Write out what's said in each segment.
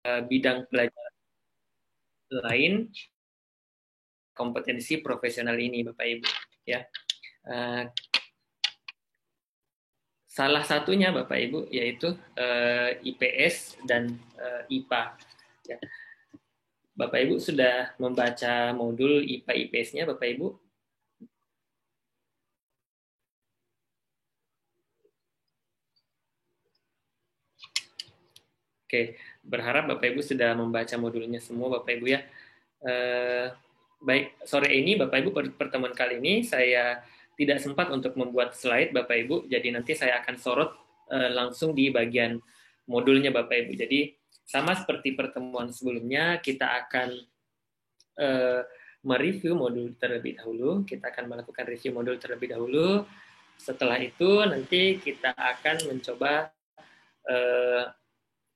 bidang pelajaran lain kompetensi profesional ini, Bapak Ibu. Ya, salah satunya Bapak Ibu yaitu IPS dan IPA. Ya. Bapak Ibu sudah membaca modul IPA IPS-nya, Bapak Ibu? Oke, berharap Bapak Ibu sudah membaca modulnya semua, Bapak Ibu ya. Baik, sore ini Bapak Ibu pertemuan kali ini saya tidak sempat untuk membuat slide Bapak Ibu, jadi nanti saya akan sorot langsung di bagian modulnya Bapak Ibu. Jadi sama seperti pertemuan sebelumnya, kita akan mereview modul terlebih dahulu. Kita akan melakukan review modul terlebih dahulu. Setelah itu nanti kita akan mencoba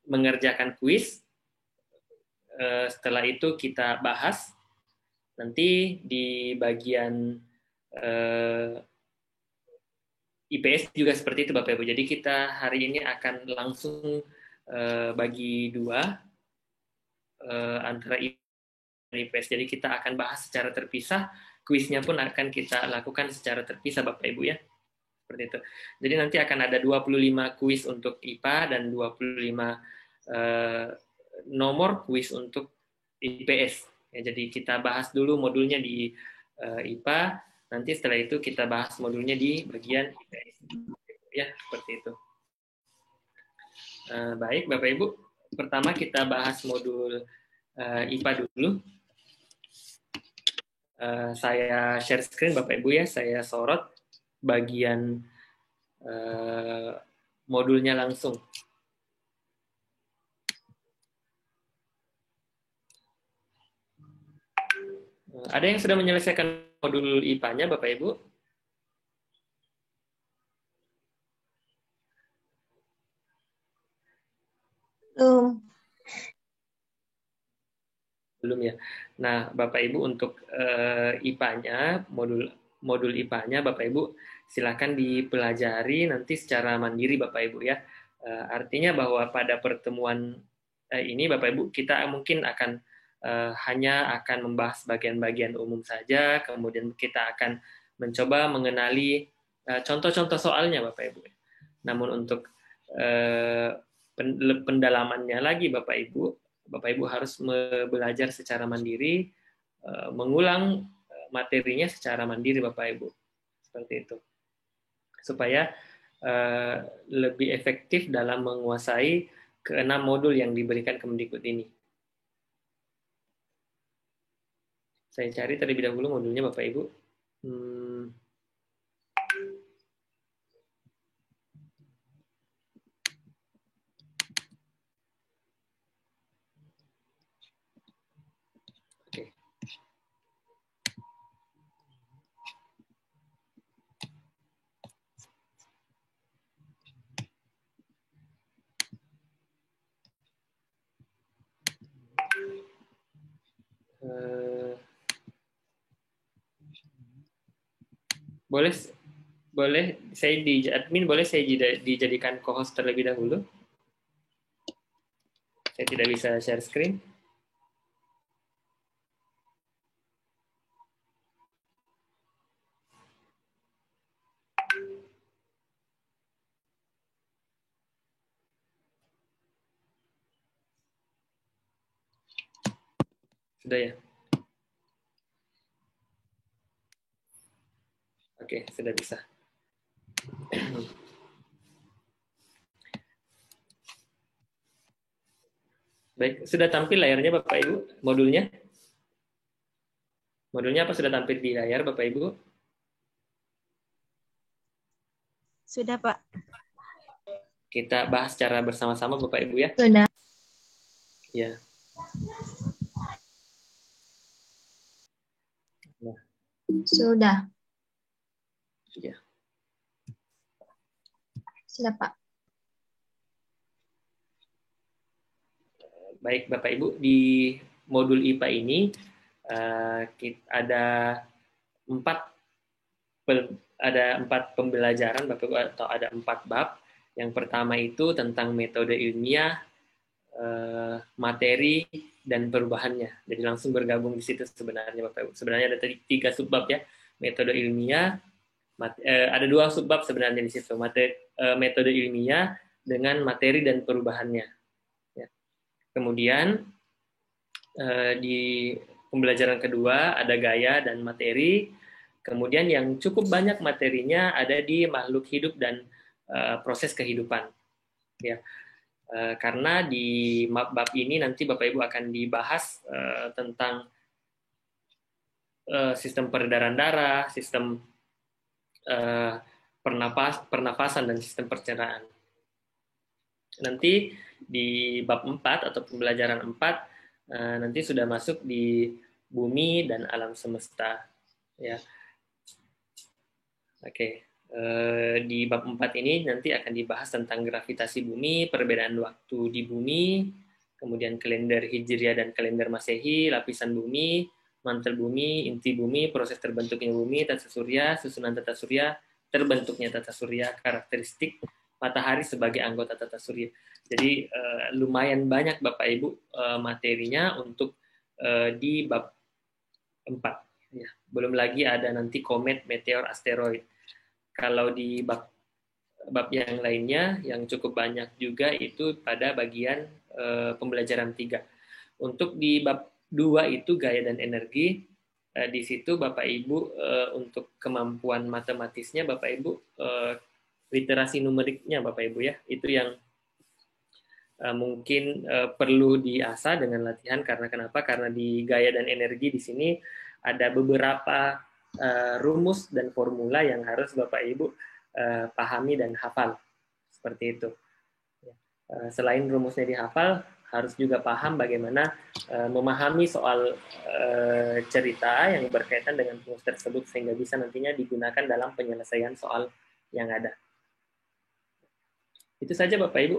mengerjakan kuis. Setelah itu kita bahas. Nanti di bagian IPS juga seperti itu Bapak Ibu. Jadi kita hari ini akan langsung bagi dua antara IPS. Jadi kita akan bahas secara terpisah. Kuisnya pun akan kita lakukan secara terpisah Bapak Ibu ya. Seperti itu. Jadi nanti akan ada 25 kuis untuk IPA dan 25 nomor kuis untuk IPS. Ya, jadi kita bahas dulu modulnya di IPA, nanti setelah itu kita bahas modulnya di bagian IPS. Ya, seperti itu. Baik, Bapak Ibu. Pertama kita bahas modul IPA dulu. Saya share screen Bapak Ibu ya, saya sorot bagian modulnya langsung. Ada yang sudah menyelesaikan modul IPA-nya, Bapak Ibu? Belum. Belum ya. Nah, Bapak Ibu untuk IPA-nya, modul IPA-nya, Bapak Ibu silakan dipelajari nanti secara mandiri, Bapak Ibu ya. Artinya bahwa pada pertemuan ini, Bapak Ibu, kita mungkin akan hanya akan membahas bagian-bagian umum saja, kemudian kita akan mencoba mengenali contoh-contoh soalnya, Bapak Ibu. Namun untuk pendalamannya lagi, Bapak Ibu harus belajar secara mandiri, mengulang materinya secara mandiri, Bapak Ibu. Seperti itu. Supaya lebih efektif dalam menguasai ke-6 modul yang diberikan Kemendikbud ini. Saya cari terlebih dahulu modulnya Bapak Ibu. Oke. Boleh saya di admin, boleh saya dijadikan co-host terlebih dahulu? Saya tidak bisa share screen. Sudah ya? Oke, sudah bisa. Baik, sudah tampil layarnya Bapak Ibu, modulnya? Modulnya apa sudah tampil di layar Bapak Ibu? Sudah, Pak. Kita bahas secara bersama-sama Bapak Ibu ya? Sudah. Ya. Nah. Sudah. Ya. Sudah, Pak. Baik Bapak Ibu, di modul IPA ini ada empat pembelajaran Bapak Ibu, atau ada 4 bab. Yang pertama itu tentang metode ilmiah, materi dan perubahannya. Jadi langsung bergabung di situ sebenarnya Bapak Ibu. Sebenarnya ada 3 subbab ya, metode ilmiah, ada 2 subbab sebenarnya di situ, metode ilmiah dengan materi dan perubahannya. Ya. Kemudian di pembelajaran kedua ada gaya dan materi. Kemudian yang cukup banyak materinya ada di makhluk hidup dan proses kehidupan. Ya. Karena di bab ini nanti Bapak Ibu akan dibahas tentang sistem peredaran darah, sistem pernafasan, dan sistem pencernaan. Nanti di bab 4 atau pembelajaran 4 nanti sudah masuk di bumi dan alam semesta. Ya. Oke. Di bab 4 ini nanti akan dibahas tentang gravitasi bumi, perbedaan waktu di bumi, kemudian kalender Hijriah dan kalender Masehi, lapisan bumi, mantel bumi, inti bumi, proses terbentuknya bumi, tata surya, susunan tata surya, terbentuknya tata surya, karakteristik matahari sebagai anggota tata surya. Jadi lumayan banyak Bapak Ibu materinya untuk di bab 4. Ya. Belum lagi ada nanti komet, meteor, asteroid. Kalau di bab yang lainnya yang cukup banyak juga itu pada bagian pembelajaran 3. Untuk di bab 2 itu gaya dan energi, di situ Bapak Ibu untuk kemampuan matematisnya Bapak Ibu literasi numeriknya Bapak Ibu ya, itu yang mungkin perlu diasah dengan latihan. Karena kenapa? Karena di gaya dan energi di sini ada beberapa rumus dan formula yang harus Bapak Ibu pahami dan hafal. Seperti itu. Selain rumusnya dihafal, harus juga paham bagaimana memahami soal cerita yang berkaitan dengan rumus tersebut sehingga bisa nantinya digunakan dalam penyelesaian soal yang ada. Itu saja Bapak Ibu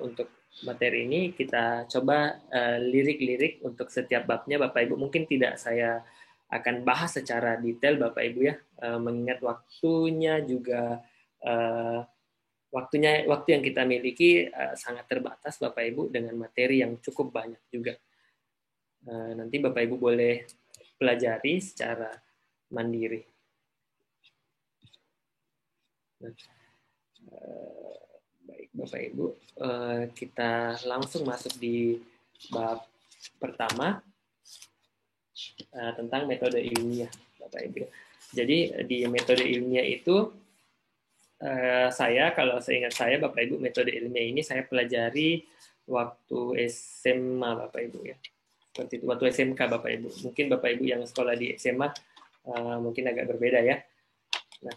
untuk materi ini. Kita coba lirik-lirik untuk setiap babnya Bapak Ibu. Mungkin tidak saya akan bahas secara detail Bapak Ibu ya, mengingat waktunya juga waktu yang kita miliki sangat terbatas Bapak Ibu dengan materi yang cukup banyak juga. Nanti Bapak Ibu boleh pelajari secara mandiri. Baik Bapak Ibu, kita langsung masuk di bab pertama tentang metode ilmiah Bapak Ibu. Jadi di metode ilmiah itu kalau seingat saya Bapak Ibu, metode ilmiah ini saya pelajari waktu SMA Bapak Ibu ya. Seperti itu, waktu SMK Bapak Ibu. Mungkin Bapak Ibu yang sekolah di SMA mungkin agak berbeda ya. Nah,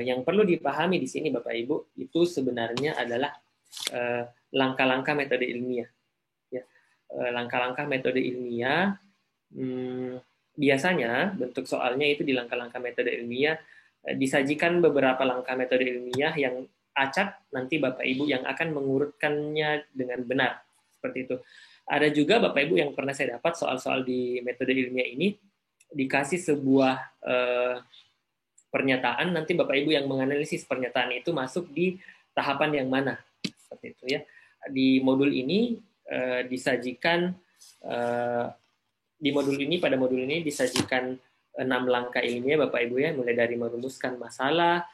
yang perlu dipahami di sini Bapak Ibu itu sebenarnya adalah langkah-langkah metode ilmiah. Ya. Langkah-langkah metode ilmiah biasanya bentuk soalnya itu di langkah-langkah metode ilmiah disajikan beberapa langkah metode ilmiah yang acak nanti Bapak Ibu yang akan mengurutkannya dengan benar. Seperti itu. Ada juga Bapak Ibu yang pernah saya dapat soal-soal di metode ilmiah ini dikasih sebuah pernyataan, nanti Bapak Ibu yang menganalisis pernyataan itu masuk di tahapan yang mana. Seperti itu ya. Di modul ini disajikan pada modul ini disajikan 6 langkah ilmiah Bapak Ibu ya, mulai dari merumuskan masalah,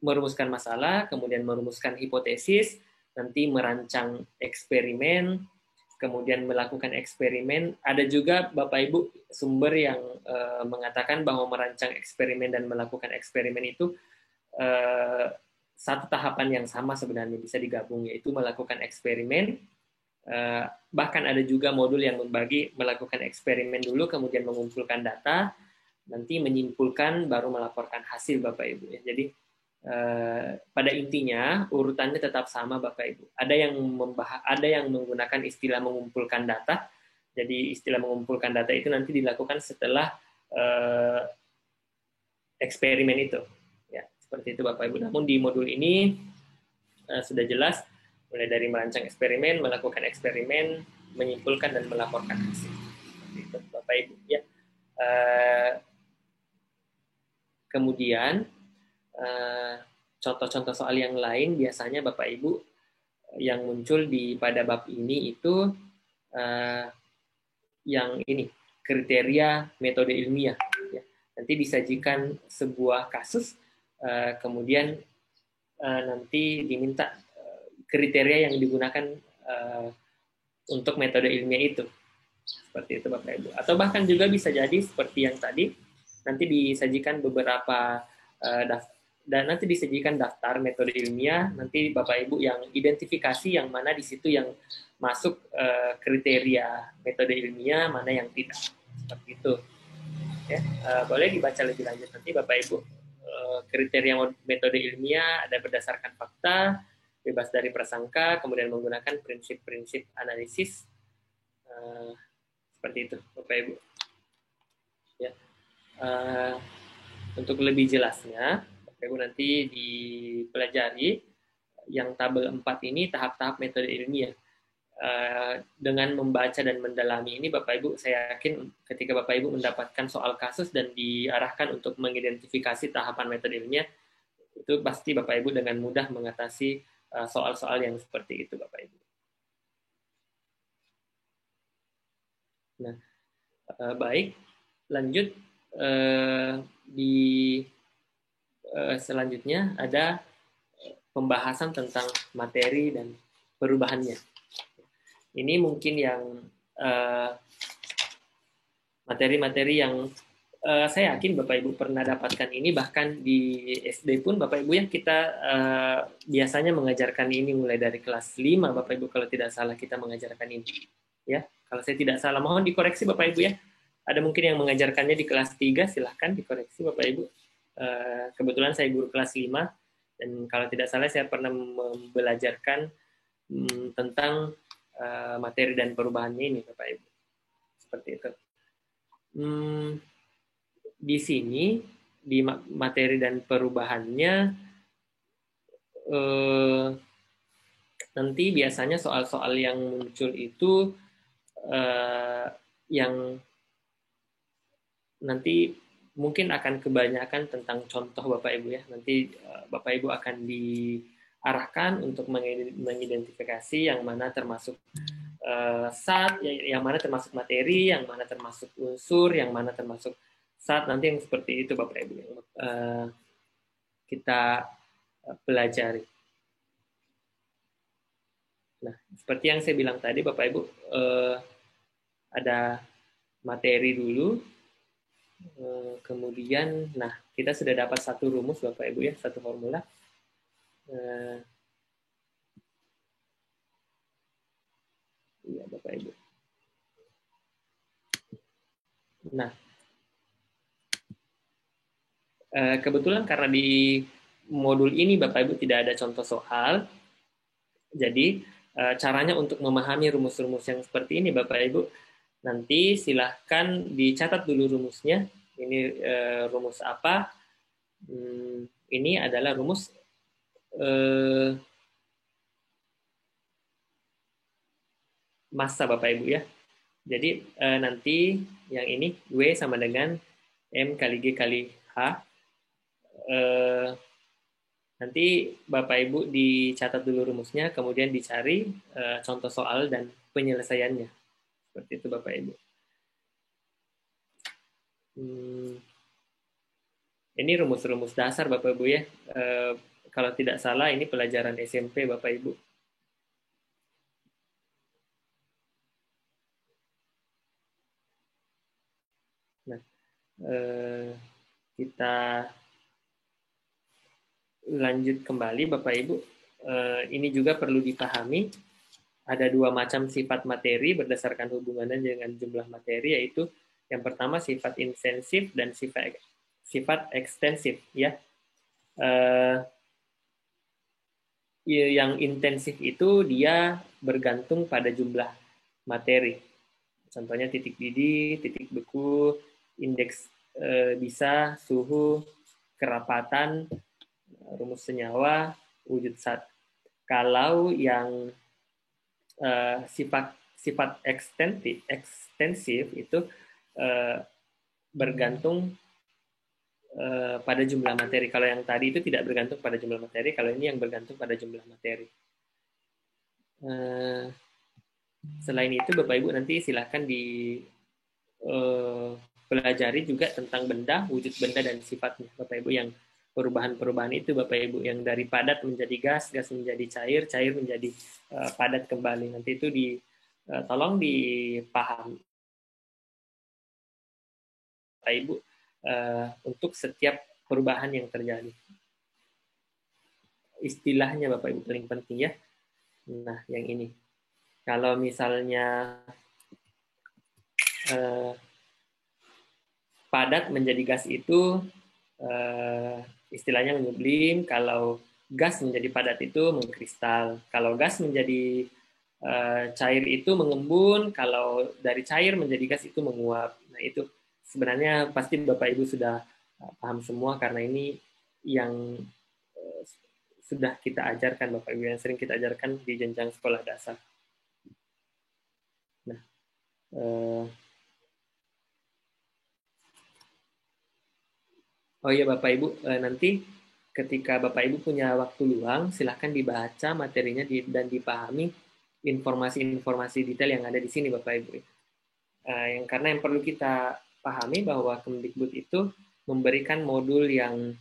merumuskan masalah, kemudian merumuskan hipotesis, nanti merancang eksperimen, kemudian melakukan eksperimen. Ada juga Bapak Ibu sumber yang mengatakan bahwa merancang eksperimen dan melakukan eksperimen itu satu tahapan yang sama sebenarnya, bisa digabung, yaitu melakukan eksperimen. Bahkan ada juga modul yang membagi melakukan eksperimen dulu, kemudian mengumpulkan data, nanti menyimpulkan, baru melaporkan hasil Bapak Ibu. Jadi pada intinya urutannya tetap sama Bapak Ibu. Ada yang menggunakan istilah mengumpulkan data. Jadi istilah mengumpulkan data itu nanti dilakukan setelah eksperimen itu. Ya, seperti itu Bapak Ibu. Namun di modul ini sudah jelas, mulai dari merancang eksperimen, melakukan eksperimen, menyimpulkan dan melaporkan hasil. Seperti itu Bapak Ibu. Ya. Kemudian contoh-contoh soal yang lain biasanya Bapak Ibu yang muncul pada bab ini itu yang ini, kriteria metode ilmiah. Ya. Nanti disajikan sebuah kasus, kemudian nanti diminta kriteria yang digunakan untuk metode ilmiah itu. Seperti itu Bapak Ibu. Atau bahkan juga bisa jadi seperti yang tadi, nanti disajikan beberapa dan nanti disajikan daftar metode ilmiah, nanti Bapak Ibu yang identifikasi yang mana di situ yang masuk kriteria metode ilmiah, mana yang tidak. Seperti itu. Ya, boleh dibaca lebih lanjut nanti Bapak Ibu. Kriteria metode ilmiah ada berdasarkan fakta, bebas dari prasangka, kemudian menggunakan prinsip-prinsip analisis, seperti itu Bapak Ibu. Ya. Untuk lebih jelasnya, Bapak Ibu nanti dipelajari yang tabel 4 ini tahap-tahap metode ilmiah. Dengan membaca dan mendalami ini, Bapak Ibu, saya yakin ketika Bapak Ibu mendapatkan soal kasus dan diarahkan untuk mengidentifikasi tahapan metode ilmiah, itu pasti Bapak Ibu dengan mudah mengatasi soal-soal yang seperti itu, Bapak Ibu. Nah, baik, lanjut di selanjutnya ada pembahasan tentang materi dan perubahannya. Ini mungkin yang materi-materi yang saya yakin Bapak Ibu pernah dapatkan ini, bahkan di SD pun Bapak Ibu ya, kita biasanya mengajarkan ini mulai dari kelas 5 Bapak Ibu, kalau tidak salah kita mengajarkan ini. Ya, kalau saya tidak salah, mohon dikoreksi Bapak Ibu ya. Ada mungkin yang mengajarkannya di kelas 3, silahkan dikoreksi Bapak Ibu. Kebetulan saya guru kelas 5, dan kalau tidak salah saya pernah membelajarkan tentang materi dan perubahannya ini Bapak Ibu. Seperti itu. Di sini, di materi dan perubahannya, nanti biasanya soal-soal yang muncul itu yang nanti mungkin akan kebanyakan tentang contoh Bapak Ibu ya. Nanti Bapak Ibu akan diarahkan untuk mengidentifikasi yang mana termasuk zat, yang mana termasuk materi, yang mana termasuk unsur, yang mana termasuk zat. Nanti yang seperti itu Bapak Ibu yang kita pelajari. Nah, seperti yang saya bilang tadi Bapak Ibu, ada materi dulu, kemudian, nah kita sudah dapat satu rumus Bapak Ibu ya, satu formula. Iya Bapak Ibu. Nah, kebetulan karena di modul ini Bapak Ibu tidak ada contoh soal, jadi caranya untuk memahami rumus-rumus yang seperti ini Bapak Ibu, nanti silahkan dicatat dulu rumusnya. Ini rumus apa? Ini adalah rumus massa Bapak Ibu ya. Jadi nanti yang ini W sama dengan M kali G kali H. Nanti Bapak Ibu dicatat dulu rumusnya, kemudian dicari contoh soal dan penyelesaiannya. Seperti itu Bapak Ibu. Ini rumus-rumus dasar Bapak Ibu ya. Kalau tidak salah ini pelajaran SMP Bapak Ibu. Nah, kita lanjut kembali Bapak Ibu. Ini juga perlu dipahami. Ada dua macam sifat materi berdasarkan hubungannya dengan jumlah materi, yaitu yang pertama sifat intensif dan sifat ekstensif ya. Yang intensif itu dia bergantung pada jumlah materi. Contohnya titik didih, titik beku, indeks bisa, suhu, kerapatan, rumus senyawa, wujud zat. Kalau yang sifat ekstensif itu bergantung pada jumlah materi. Kalau yang tadi itu tidak bergantung pada jumlah materi, kalau ini yang bergantung pada jumlah materi. Selain itu, Bapak Ibu nanti silakan pelajari juga tentang benda, wujud benda dan sifatnya, Bapak Ibu, yang perubahan-perubahan itu, Bapak Ibu, yang dari padat menjadi gas, gas menjadi cair, cair menjadi padat kembali. Nanti itu tolong dipahami, Bapak Ibu, untuk setiap perubahan yang terjadi. Istilahnya, Bapak Ibu, paling penting ya. Nah, yang ini. Kalau misalnya padat menjadi gas itu istilahnya menyublim. Kalau gas menjadi padat itu mengkristal. Kalau gas menjadi cair itu mengembun. Kalau dari cair menjadi gas itu menguap. Nah, itu sebenarnya pasti Bapak Ibu sudah paham semua, karena ini yang sudah kita ajarkan, Bapak Ibu, yang sering kita ajarkan di jenjang sekolah dasar. Nah, oh iya Bapak Ibu, nanti ketika Bapak Ibu punya waktu luang, silahkan dibaca materinya dan dipahami informasi-informasi detail yang ada di sini, Bapak Ibu. Karena yang perlu kita pahami bahwa Kemdikbud itu memberikan modul yang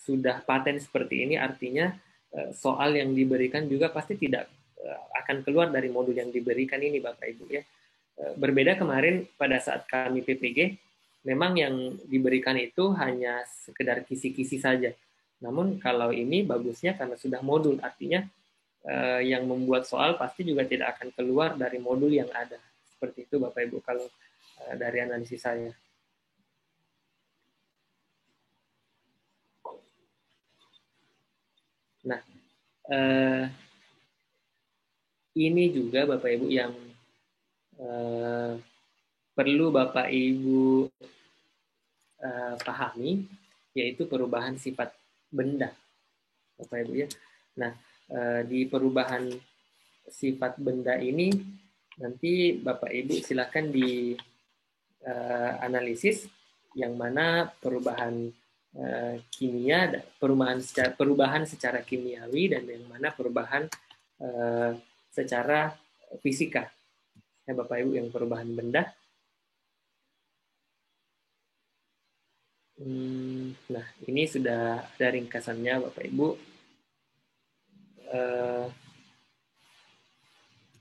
sudah paten seperti ini, artinya soal yang diberikan juga pasti tidak akan keluar dari modul yang diberikan ini, Bapak Ibu ya. Berbeda kemarin pada saat kami PPG, memang yang diberikan itu hanya sekedar kisi-kisi saja. Namun kalau ini bagusnya karena sudah modul, artinya yang membuat soal pasti juga tidak akan keluar dari modul yang ada. Seperti itu Bapak Ibu kalau dari analisis saya. Nah, ini juga Bapak Ibu yang perlu Bapak Ibu pahami, yaitu perubahan sifat benda, Bapak Ibu ya. Nah, di perubahan sifat benda ini nanti Bapak Ibu silakan di analisis yang mana perubahan kimia, perubahan secara kimiawi, dan yang mana perubahan secara fisika. Ya, Bapak Ibu, yang perubahan benda. Nah, ini sudah ada ringkasannya, Bapak Ibu.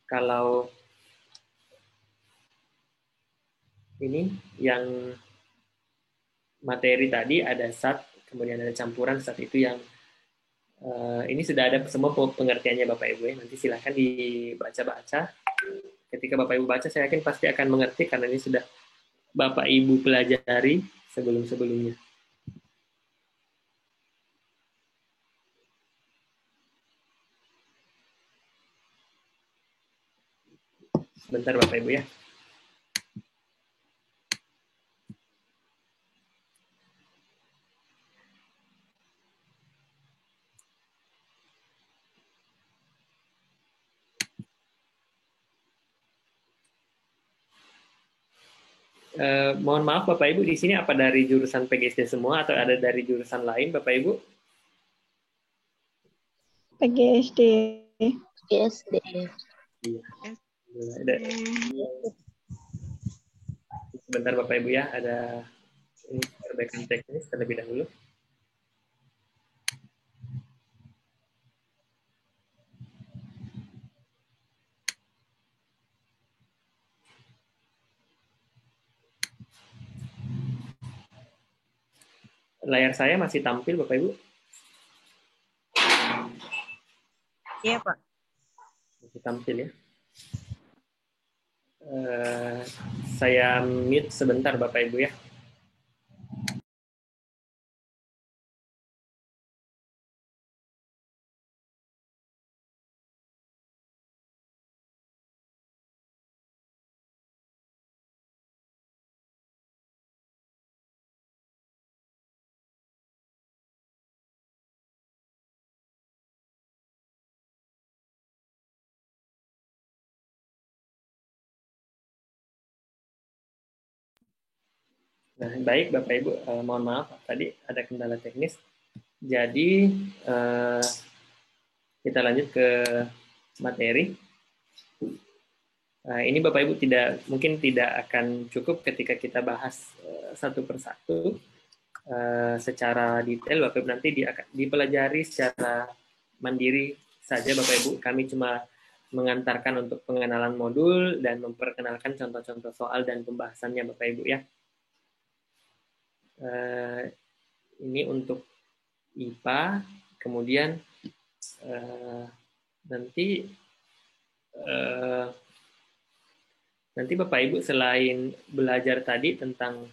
Kalau ini yang materi tadi ada zat, kemudian ada campuran zat, itu yang ini sudah ada semua pengertiannya Bapak Ibu ya. Nanti silahkan dibaca-baca. Ketika Bapak Ibu baca, saya yakin pasti akan mengerti karena ini sudah Bapak Ibu pelajari sebelum-sebelumnya. Sebentar Bapak Ibu ya. Mohon maaf Bapak Ibu, di sini apa dari jurusan PGSD semua atau ada dari jurusan lain Bapak Ibu? PGSD. PGSD. Iya. Sebentar Bapak Ibu ya, ada ini perbaikan teknis terlebih dahulu. Layar saya masih tampil Bapak Ibu? Iya Pak. Masih tampil ya. Saya mute sebentar Bapak Ibu ya. Nah, baik Bapak Ibu, mohon maaf tadi ada kendala teknis. Jadi kita lanjut ke materi. Ini Bapak Ibu mungkin tidak akan cukup ketika kita bahas satu persatu secara detail. Bapak Ibu nanti dipelajari secara mandiri saja Bapak Ibu. Kami cuma mengantarkan untuk pengenalan modul dan memperkenalkan contoh-contoh soal dan pembahasannya Bapak Ibu ya. Ini untuk IPA, kemudian nanti Bapak Ibu selain belajar tadi tentang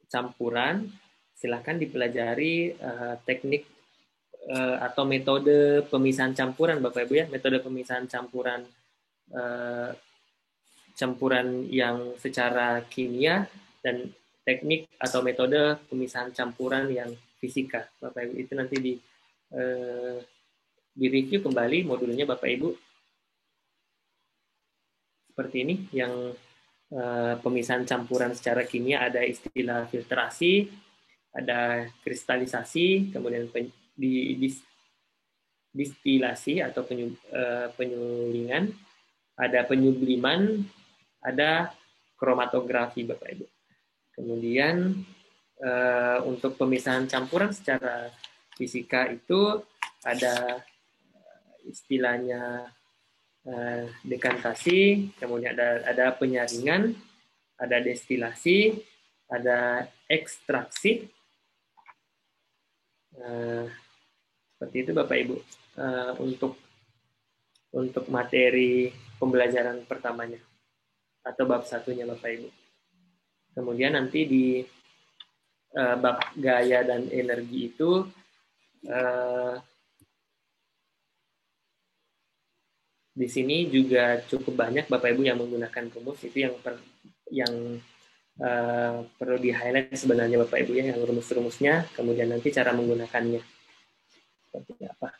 campuran, silakan dipelajari teknik atau metode pemisahan campuran Bapak Ibu ya, metode pemisahan campuran yang secara kimia dan teknik atau metode pemisahan campuran yang fisika Bapak Ibu. Itu nanti di review kembali modulnya Bapak Ibu seperti ini, yang pemisahan campuran secara kimia ada istilah filtrasi, ada kristalisasi, kemudian distilasi atau penyulingan, ada penyubliman, ada kromatografi Bapak Ibu. Kemudian untuk pemisahan campuran secara fisika itu ada istilahnya dekantasi, kemudian ada penyaringan, ada destilasi, ada ekstraksi. Seperti itu Bapak Ibu untuk materi pembelajaran pertamanya atau bab satunya Bapak Ibu. Kemudian nanti di bab gaya dan energi itu di sini juga cukup banyak Bapak Ibu yang menggunakan rumus. Itu yang perlu di-highlight sebenarnya Bapak Ibu ya, yang rumus-rumusnya, kemudian nanti cara menggunakannya seperti apa.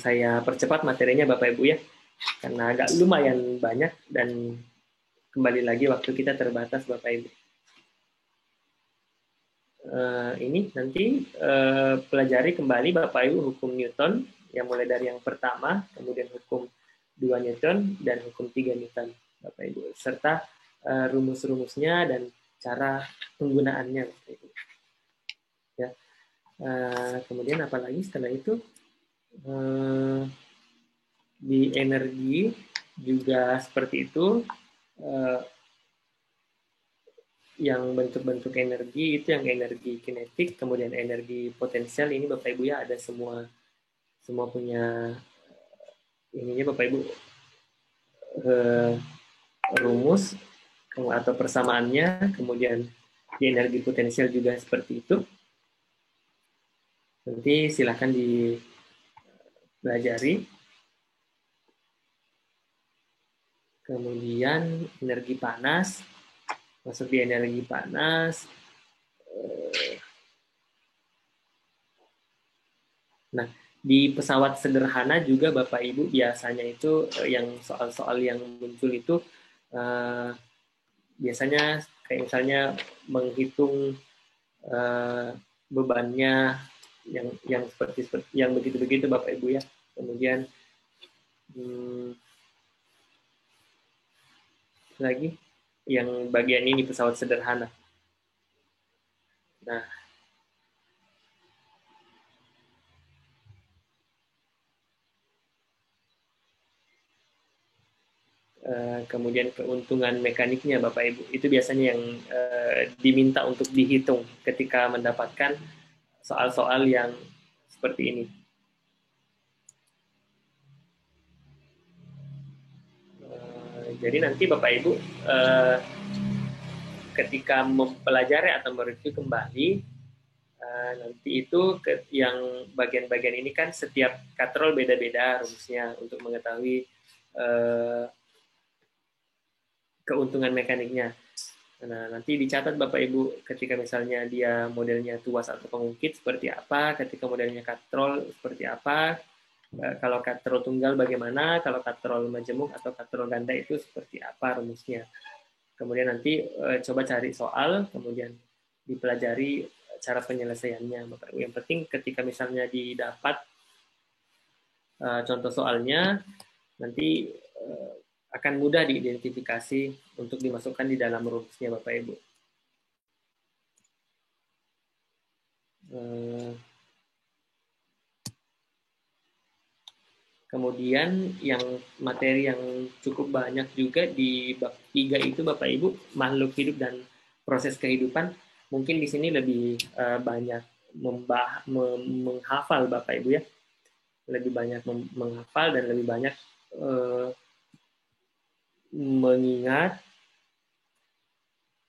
Saya percepat materinya Bapak Ibu ya, karena agak lumayan banyak dan kembali lagi waktu kita terbatas Bapak Ibu. Ini nanti pelajari kembali Bapak Ibu hukum Newton, yang mulai dari yang pertama, kemudian hukum 2 Newton, dan hukum 3 Newton, Bapak Ibu. Serta rumus-rumusnya dan cara penggunaannya, Bapak Ibu. Ya. Kemudian apa lagi setelah itu? Di energi juga seperti itu. Yang bentuk-bentuk energi itu yang energi kinetik, kemudian energi potensial. Ini Bapak Ibu ya, ada semua punya ininya Bapak Ibu, rumus atau persamaannya. Kemudian di energi potensial juga seperti itu. Nanti silakan dipelajari. Kemudian energi panas, masuk di energi panas. Nah, di pesawat sederhana juga Bapak Ibu biasanya itu yang soal-soal yang muncul itu biasanya kayak misalnya menghitung bebannya yang seperti yang begitu-begitu Bapak Ibu ya. Kemudian lagi yang bagian ini pesawat sederhana. Nah, kemudian keuntungan mekaniknya Bapak Ibu, itu biasanya yang diminta untuk dihitung ketika mendapatkan soal-soal yang seperti ini. Jadi nanti Bapak Ibu ketika mempelajari atau mereview kembali, nanti itu yang bagian-bagian ini kan setiap katrol beda-beda rumusnya untuk mengetahui keuntungan mekaniknya. Nah, nanti dicatat Bapak Ibu ketika misalnya dia modelnya tuas atau pengungkit seperti apa, ketika modelnya katrol seperti apa, kalau katrol tunggal bagaimana, kalau katrol majemuk atau katrol ganda itu seperti apa rumusnya. Kemudian nanti coba cari soal, kemudian dipelajari cara penyelesaiannya, Bapak Ibu. Yang penting ketika misalnya didapat contoh soalnya, nanti akan mudah diidentifikasi untuk dimasukkan di dalam rumusnya, Bapak Ibu. Kemudian yang materi yang cukup banyak juga di bab 3 itu, Bapak Ibu, makhluk hidup dan proses kehidupan. Mungkin di sini lebih banyak menghafal, Bapak Ibu ya. Lebih banyak menghafal dan lebih banyak mengingat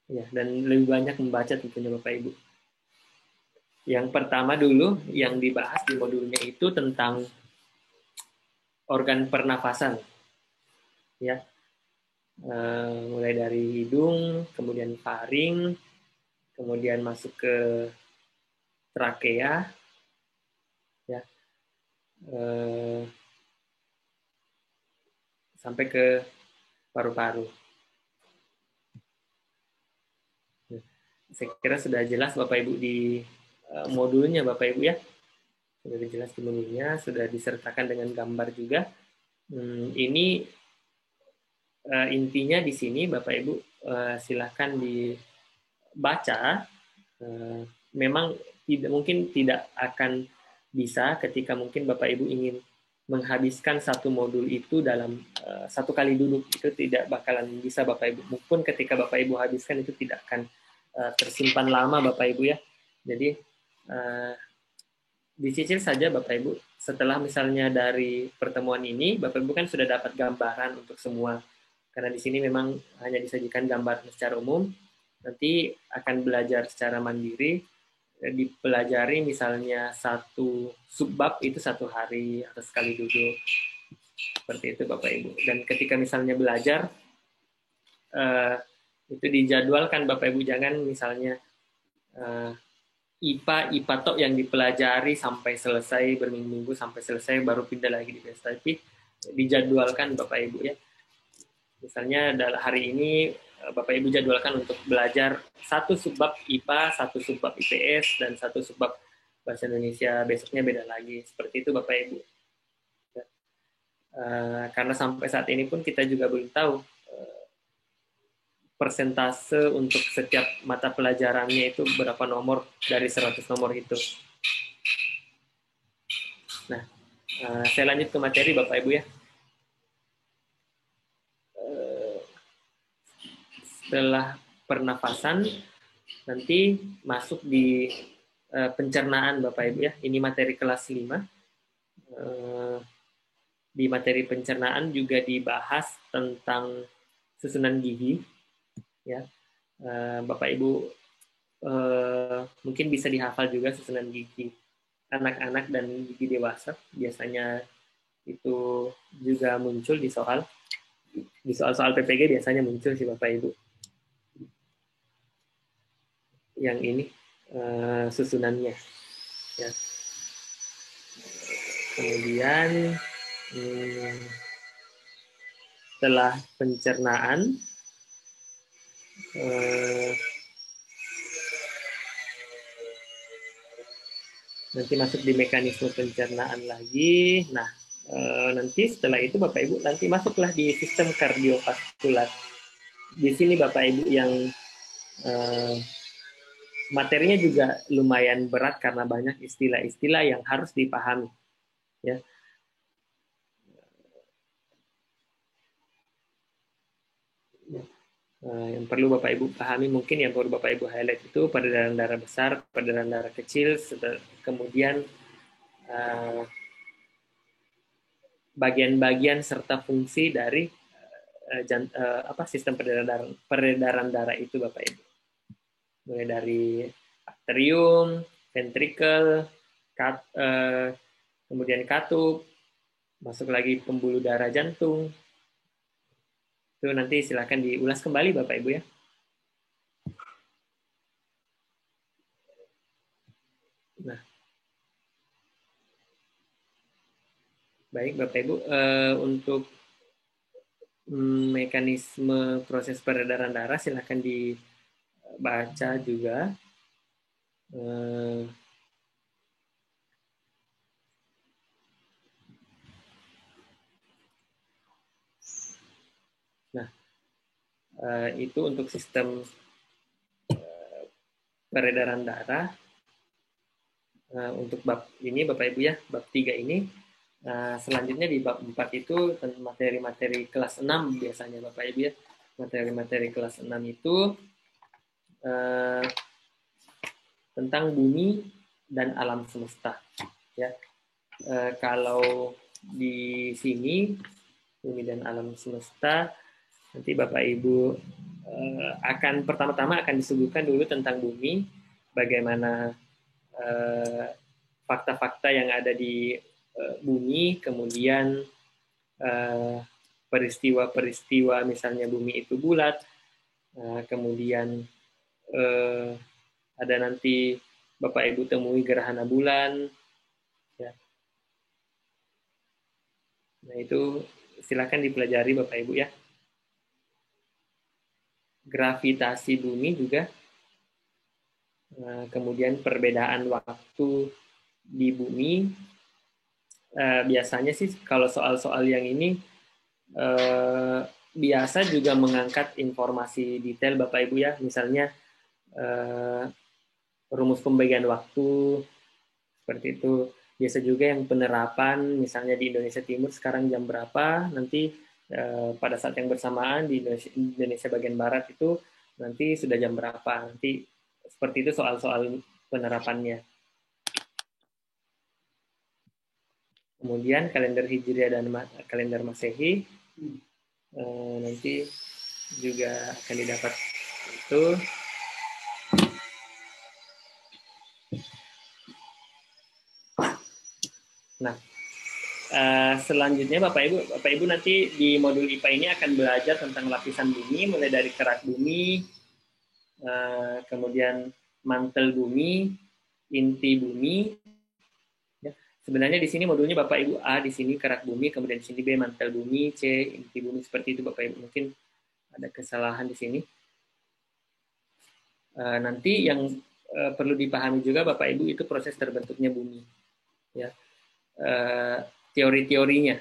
ya, dan lebih banyak membaca tentunya, Bapak Ibu. Yang pertama dulu yang dibahas di modulnya itu tentang organ pernafasan, ya, mulai dari hidung, kemudian faring, kemudian masuk ke trakea, ya, sampai ke paru-paru. Saya kira sudah jelas Bapak Ibu di modulnya, Bapak Ibu ya. Sudah jelas di modulnya, sudah disertakan dengan gambar juga. Ini intinya di sini, Bapak Ibu, silahkan dibaca. Memang mungkin tidak akan bisa ketika mungkin Bapak Ibu ingin menghabiskan satu modul itu dalam satu kali duduk, itu tidak bakalan bisa, Bapak Ibu. Mungkin ketika Bapak Ibu habiskan itu tidak akan tersimpan lama, Bapak Ibu ya. Jadi dicicil saja, Bapak Ibu. Setelah misalnya dari pertemuan ini, Bapak Ibu kan sudah dapat gambaran untuk semua. Karena di sini memang hanya disajikan gambar secara umum. Nanti akan belajar secara mandiri, dipelajari misalnya satu subbab itu satu hari atau sekali duduk. Seperti itu, Bapak Ibu. Dan ketika misalnya belajar, itu dijadwalkan, Bapak Ibu. Jangan misalnya IPA tok yang dipelajari sampai selesai, berminggu-minggu sampai selesai, baru pindah lagi di PES. Tapi dijadwalkan, Bapak Ibu ya. Misalnya hari ini Bapak Ibu jadwalkan untuk belajar satu subbab IPA, satu subbab IPS, dan satu subbab Bahasa Indonesia. Besoknya beda lagi. Seperti itu, Bapak Ibu. Karena sampai saat ini pun kita juga belum tahu persentase untuk setiap mata pelajarannya itu berapa nomor dari 100 nomor itu. Nah, saya lanjut ke materi, Bapak Ibu ya. Setelah pernafasan, nanti masuk di pencernaan, Bapak Ibu ya. Ini materi kelas 5. Di materi pencernaan juga dibahas tentang susunan gigi, ya. Bapak Ibu mungkin bisa dihafal juga susunan gigi anak-anak dan gigi dewasa. Biasanya itu juga muncul di soal-soal PPG, biasanya muncul sih, Bapak Ibu. Yang ini susunannya, ya. Kemudian setelah pencernaan, nanti masuk di mekanisme pencernaan lagi. Nah, nanti setelah itu Bapak Ibu nanti masuklah di sistem kardiovaskular. Di sini Bapak Ibu yang materinya juga lumayan berat karena banyak istilah-istilah yang harus dipahami, ya. Yang perlu Bapak Ibu pahami, mungkin yang perlu Bapak Ibu highlight itu peredaran darah besar, peredaran darah kecil, kemudian bagian-bagian serta fungsi dari sistem peredaran darah itu, Bapak Ibu. Mulai dari arterium, ventrikel, kemudian katup, masuk lagi pembuluh darah jantung. Itu nanti silakan diulas kembali, Bapak Ibu ya. Nah, baik Bapak Ibu, untuk mekanisme proses peredaran darah silakan dibaca juga. Eh, Nah, itu untuk sistem peredaran darah. Untuk bab ini Bapak Ibu ya, bab 3 ini. Selanjutnya di bab 4 itu materi-materi kelas 6 biasanya Bapak Ibu ya. Materi-materi kelas 6 itu tentang bumi dan alam semesta ya. Kalau di sini bumi dan alam semesta, nanti Bapak Ibu akan pertama-tama akan disuguhkan dulu tentang bumi, bagaimana fakta-fakta yang ada di bumi, kemudian peristiwa-peristiwa misalnya bumi itu bulat, kemudian ada nanti Bapak Ibu temui gerhana bulan, ya. Nah itu silakan dipelajari Bapak Ibu ya. Gravitasi bumi juga, kemudian perbedaan waktu di bumi. Biasanya sih kalau soal-soal yang ini biasa juga mengangkat informasi detail Bapak Ibu ya, misalnya rumus pembagian waktu seperti itu. Biasa juga yang penerapan, misalnya di Indonesia Timur sekarang jam berapa, nanti pada saat yang bersamaan di Indonesia bagian Barat itu nanti sudah jam berapa, nanti seperti itu soal-soal penerapannya. Kemudian kalender Hijriah dan kalender Masehi nanti juga akan didapat itu. Nah, selanjutnya Bapak Ibu nanti di modul IPA ini akan belajar tentang lapisan bumi, mulai dari kerak bumi, kemudian mantel bumi, inti bumi. Ya, sebenarnya di sini modulnya Bapak Ibu A, di sini kerak bumi, kemudian di sini B mantel bumi, C inti bumi, seperti itu Bapak Ibu. Mungkin ada kesalahan di sini. Nanti yang perlu dipahami juga Bapak Ibu itu proses terbentuknya bumi. Ya. Teori-teorinya.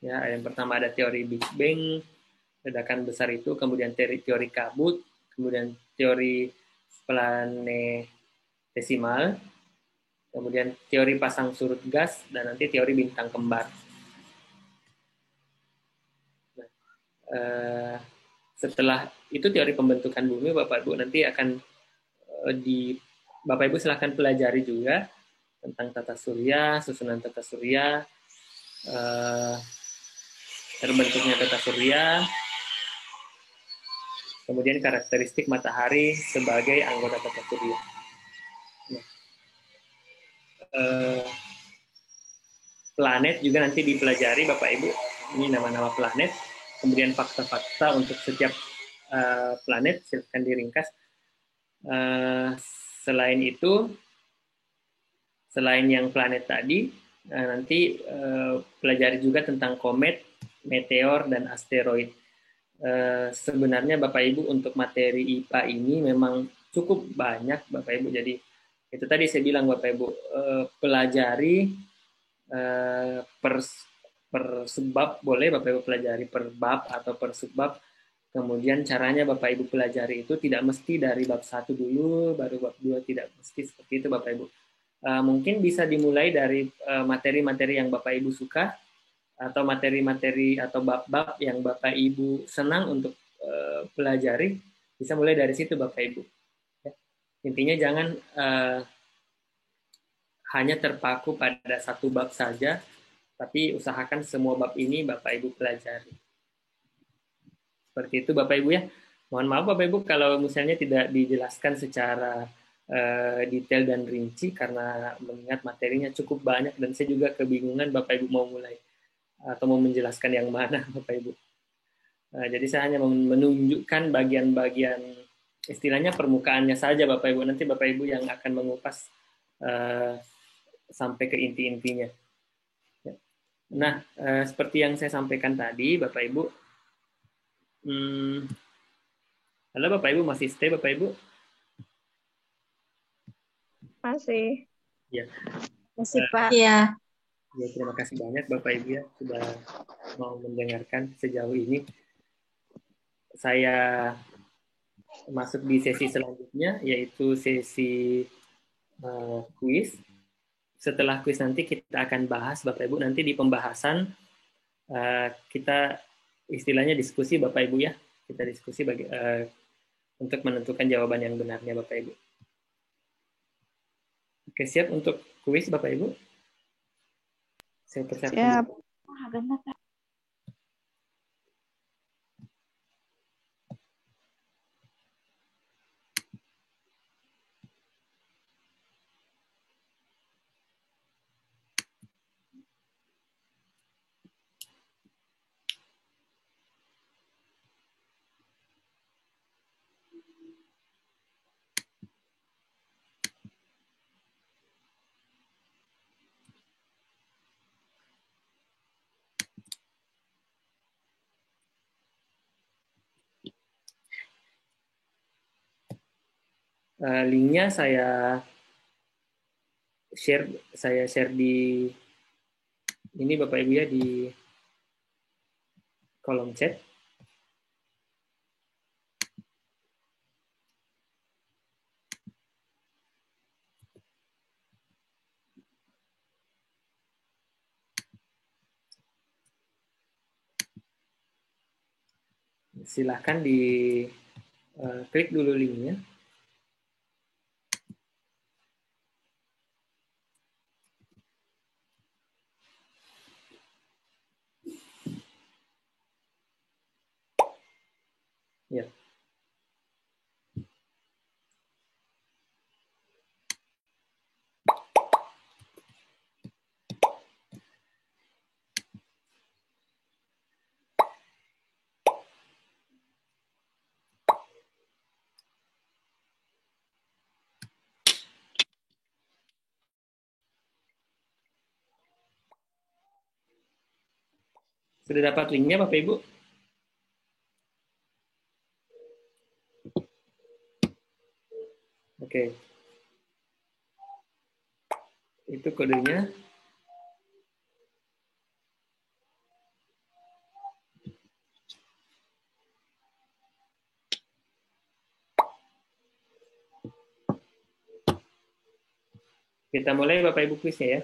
Ya, yang pertama ada teori Big Bang, ledakan besar itu, kemudian teori kabut, kemudian teori planetesimal, kemudian teori pasang surut gas, dan nanti teori bintang kembar. Nah, setelah itu teori pembentukan bumi, Bapak Ibu nanti akan Bapak Ibu silahkan pelajari juga tentang tata surya, susunan tata surya, terbentuknya tata surya, kemudian karakteristik matahari sebagai anggota tata surya. Nah, planet juga nanti dipelajari Bapak Ibu, ini nama-nama planet, kemudian fakta-fakta untuk setiap planet, silakan diringkas. Selain itu, selain yang planet tadi, nanti pelajari juga tentang komet, meteor, dan asteroid. Sebenarnya Bapak Ibu untuk materi IPA ini memang cukup banyak Bapak Ibu. Jadi itu tadi saya bilang Bapak Ibu, pelajari per sebab, boleh Bapak Ibu pelajari per bab atau per subbab. Kemudian caranya Bapak Ibu pelajari itu tidak mesti dari bab 1 dulu, baru bab 2, tidak mesti seperti itu Bapak Ibu. Mungkin bisa dimulai dari materi-materi yang Bapak Ibu suka, atau materi-materi atau bab-bab yang Bapak Ibu senang untuk pelajari, bisa mulai dari situ Bapak Ibu. Ya. Intinya jangan hanya terpaku pada satu bab saja, tapi usahakan semua bab ini Bapak Ibu pelajari. Seperti itu Bapak Ibu ya. Mohon maaf Bapak Ibu kalau misalnya tidak dijelaskan secara detail dan rinci, karena mengingat materinya cukup banyak dan saya juga kebingungan Bapak Ibu mau mulai atau mau menjelaskan yang mana Bapak Ibu. Jadi saya hanya menunjukkan bagian-bagian istilahnya permukaannya saja Bapak Ibu. Nanti Bapak Ibu yang akan mengupas sampai ke inti-intinya. Nah, seperti yang saya sampaikan tadi Bapak Ibu. Halo Bapak Ibu, masih stay Bapak Ibu? kasih. Ya, Kasih, Pak. Iya. ya terima kasih banyak Bapak Ibu ya sudah mau mendengarkan sejauh ini. Saya masuk di sesi selanjutnya yaitu sesi kuis. Setelah kuis nanti kita akan bahas Bapak Ibu nanti di pembahasan kita istilahnya diskusi Bapak Ibu ya. Kita diskusi untuk menentukan jawaban yang benarnya Bapak Ibu. Oke, siap untuk kuis Bapak Ibu? Saya persiapkan. Siap. Linknya saya share di ini Bapak Ibu ya di kolom chat. Silahkan di klik dulu linknya. Ya. Sudah dapat linknya Bapak Ibu? Oke. Itu kodenya. Kita mulai Bapak Ibu kuisnya ya.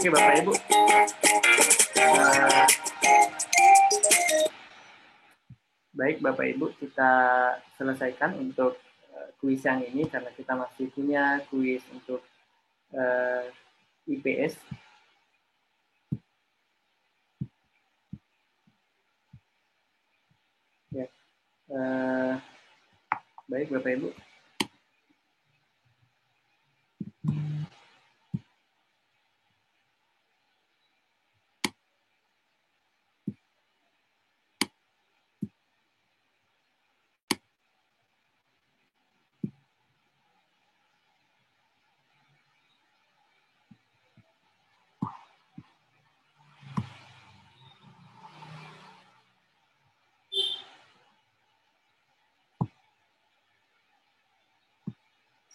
Oke, Bapak Ibu. Baik, Bapak Ibu, kita selesaikan untuk kuis yang ini karena kita masih punya kuis untuk IPS. Ya. Baik, Bapak Ibu.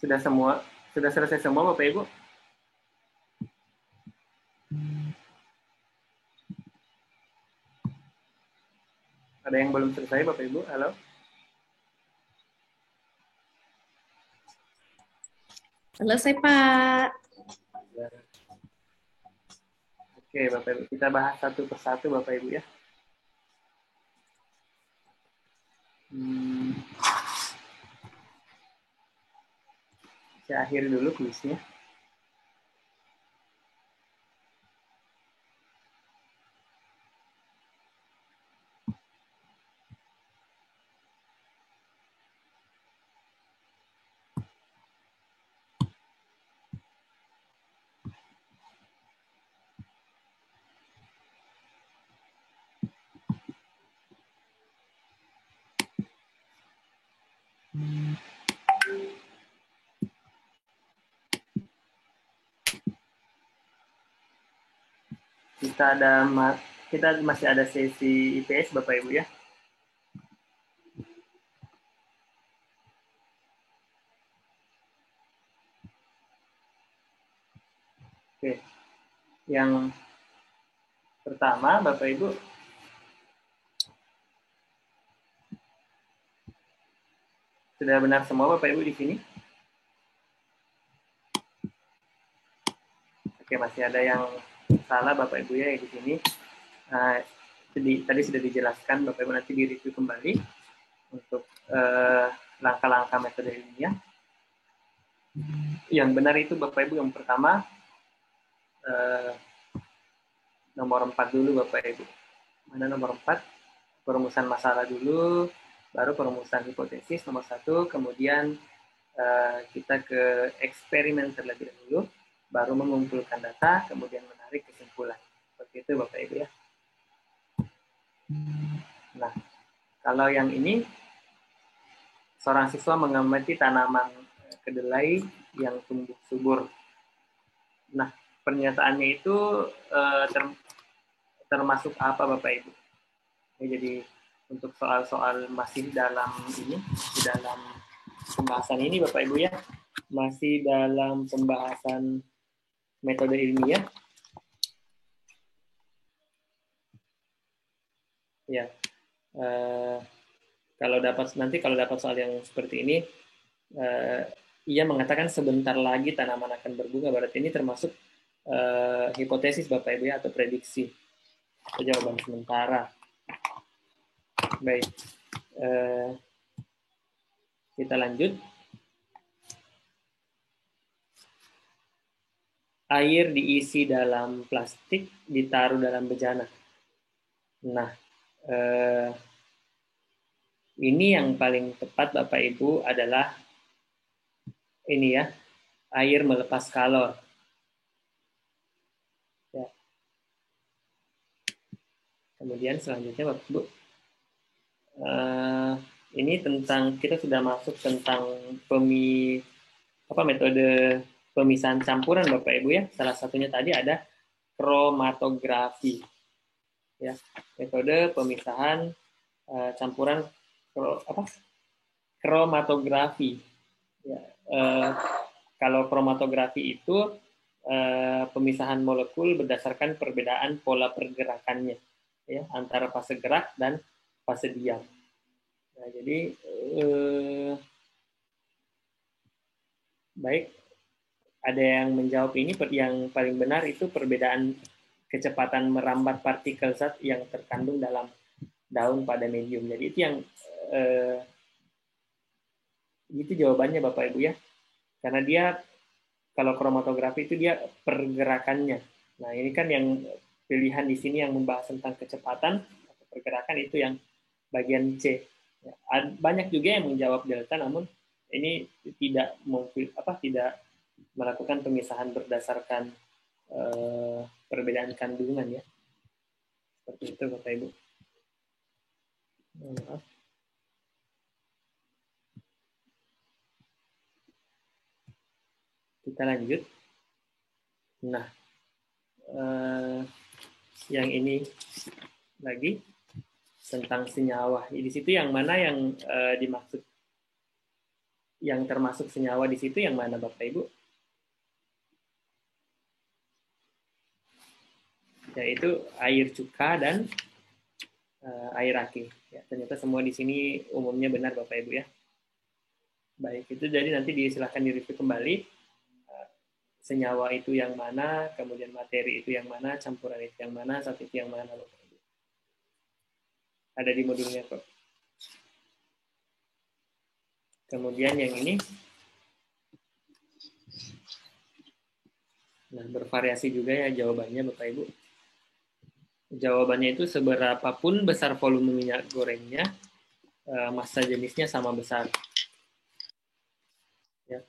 Sudah selesai semua Bapak Ibu? Ada yang belum selesai Bapak Ibu? Halo? Selesai, Pak. Oke, Bapak Ibu. Kita bahas satu persatu Bapak Ibu ya. Saya akhiri dulu kuisnya. Kita masih ada sesi IPS Bapak Ibu ya. Oke. Yang pertama Bapak Ibu, sudah benar semua Bapak Ibu di sini? Oke, masih ada yang salah Bapak Ibu ya di sini. Tadi sudah dijelaskan Bapak Ibu, nanti direview kembali untuk langkah-langkah metode ilmiah. Yang benar itu Bapak Ibu, yang pertama nomor 4 dulu Bapak Ibu. Mana nomor 4? Perumusan masalah dulu, baru perumusan hipotesis nomor 1, kemudian kita ke eksperimen terlebih dahulu, baru mengumpulkan data, kemudian menarik kesimpulan. Seperti itu Bapak Ibu ya. Nah, kalau yang ini, seorang siswa mengamati tanaman kedelai yang tumbuh subur. Nah, pernyataannya itu termasuk apa Bapak Ibu? Jadi untuk soal-soal masih dalam ini, di dalam pembahasan ini Bapak Ibu ya, masih dalam pembahasan metode ilmiah. Ya, kalau dapat soal yang seperti ini, ia mengatakan sebentar lagi tanaman akan berbunga. Berarti ini termasuk hipotesis Bapak Ibu ya, atau prediksi. Itu jawaban sementara. Baik, kita lanjut. Air diisi dalam plastik, ditaruh dalam bejana. Nah, ini yang paling tepat Bapak Ibu adalah ini ya, air melepas kalor. Ya. Kemudian selanjutnya Bapak Ibu, ini tentang, kita sudah masuk tentang metode pemisahan campuran Bapak Ibu ya. Salah satunya tadi ada kromatografi. Ya, metode pemisahan campuran kromatografi. Ya, kalau kromatografi itu pemisahan molekul berdasarkan perbedaan pola pergerakannya, ya, antara fase gerak dan fase diam. Nah, jadi baik, ada yang menjawab ini, yang paling benar itu perbedaan kecepatan merambat partikel zat yang terkandung dalam daun pada medium. Jadi itu yang itu jawabannya Bapak Ibu ya. Karena dia, kalau kromatografi itu dia pergerakannya. Nah, ini kan yang pilihan di sini yang membahas tentang kecepatan atau pergerakan, itu yang bagian C. Ya, banyak juga yang menjawab delta, namun ini tidak melakukan pemisahan berdasarkan perbedaan kandungan ya. Seperti itu Bapak Ibu. Maaf. Kita lanjut. Nah, yang ini lagi tentang senyawa. Di situ yang mana yang dimaksud? yang termasuk senyawa di situ yang mana Bapak Ibu? Yaitu air cuka dan air aki. Ya, ternyata semua di sini umumnya benar Bapak Ibu ya. Baik, itu jadi nanti disilahkan direview kembali. Senyawa itu yang mana, kemudian materi itu yang mana, campuran itu yang mana, zat itu yang mana Bapak Ibu. Ada di modulnya kok. Kemudian yang ini, nah bervariasi juga ya jawabannya Bapak Ibu. Jawabannya itu seberapapun besar volume minyak gorengnya, massa jenisnya sama besar. Ya.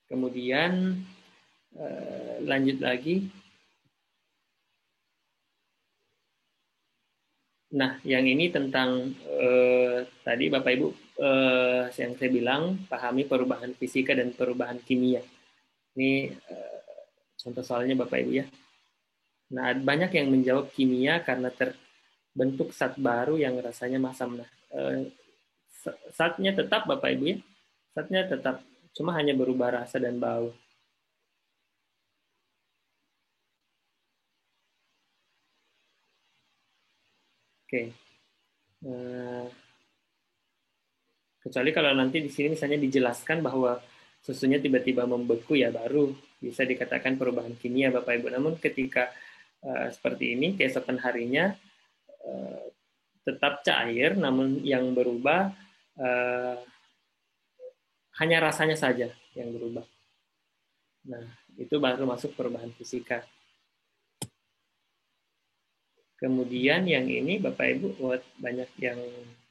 Kemudian lanjut lagi. Nah, yang ini tentang tadi Bapak Ibu yang saya bilang pahami perubahan fisika dan perubahan kimia. Ini contoh soalnya Bapak Ibu ya. Nah, banyak yang menjawab kimia karena terbentuk zat baru yang rasanya masam. Nah, zatnya tetap Bapak Ibu ya. Zatnya tetap, cuma hanya berubah rasa dan bau. Oke. Kecuali kalau nanti di sini misalnya dijelaskan bahwa susunya tiba-tiba membeku ya baru bisa dikatakan perubahan kimia Bapak Ibu. Namun ketika seperti ini keesokan harinya tetap cair, namun yang berubah hanya rasanya saja yang berubah. Nah, itu baru masuk perubahan fisika. Kemudian yang ini Bapak Ibu banyak yang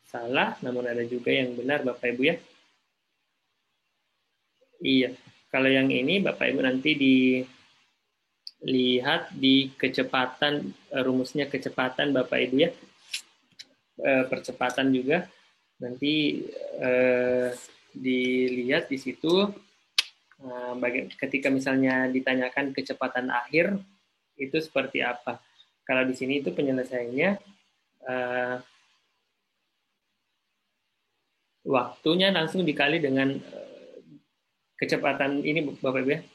salah, namun ada juga yang benar Bapak Ibu ya. Iya, kalau yang ini Bapak Ibu nanti dilihat di kecepatan, rumusnya kecepatan Bapak Ibu ya. Percepatan juga nanti dilihat di situ ketika misalnya ditanyakan kecepatan akhir itu seperti apa. Kalau di sini itu penyelesaiannya waktunya langsung dikali dengan kecepatan ini Bapak Ibu ya,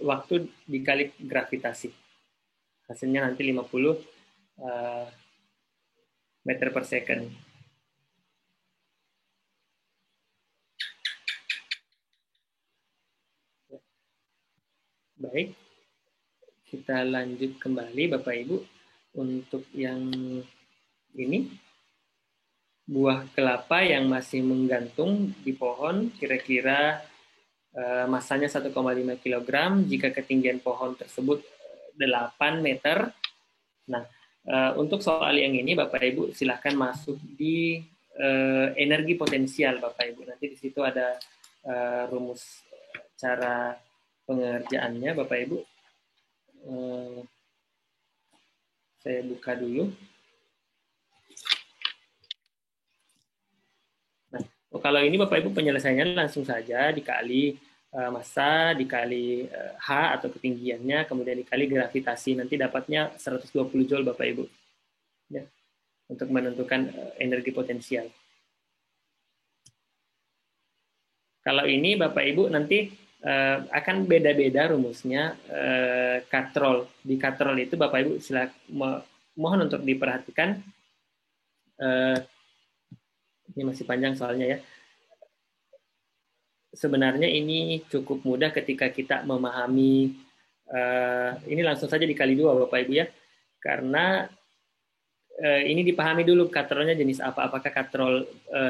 waktu dikali gravitasi. Hasilnya nanti 50 meter per second. Baik, kita lanjut kembali Bapak Ibu. Untuk yang ini, buah kelapa yang masih menggantung di pohon kira-kira massanya 1,5 kg jika ketinggian pohon tersebut 8 meter. Nah, untuk soal yang ini Bapak Ibu silahkan masuk di energi potensial Bapak Ibu. Nanti di situ ada rumus cara pengerjaannya Bapak Ibu. Saya buka dulu. Nah, kalau ini Bapak Ibu penyelesaiannya langsung saja dikali massa, dikali H atau ketinggiannya, kemudian dikali gravitasi. Nanti dapatnya 120 Joule Bapak Ibu. Ya, untuk menentukan energi potensial. Kalau ini Bapak Ibu nanti akan beda-beda rumusnya. Katrol. Di katrol itu Bapak Ibu mohon untuk diperhatikan. Ini masih panjang soalnya ya. Sebenarnya ini cukup mudah ketika kita memahami. Ini langsung saja dikali 2 Bapak Ibu ya. Karena ini dipahami dulu katrolnya jenis apa. Apakah katrol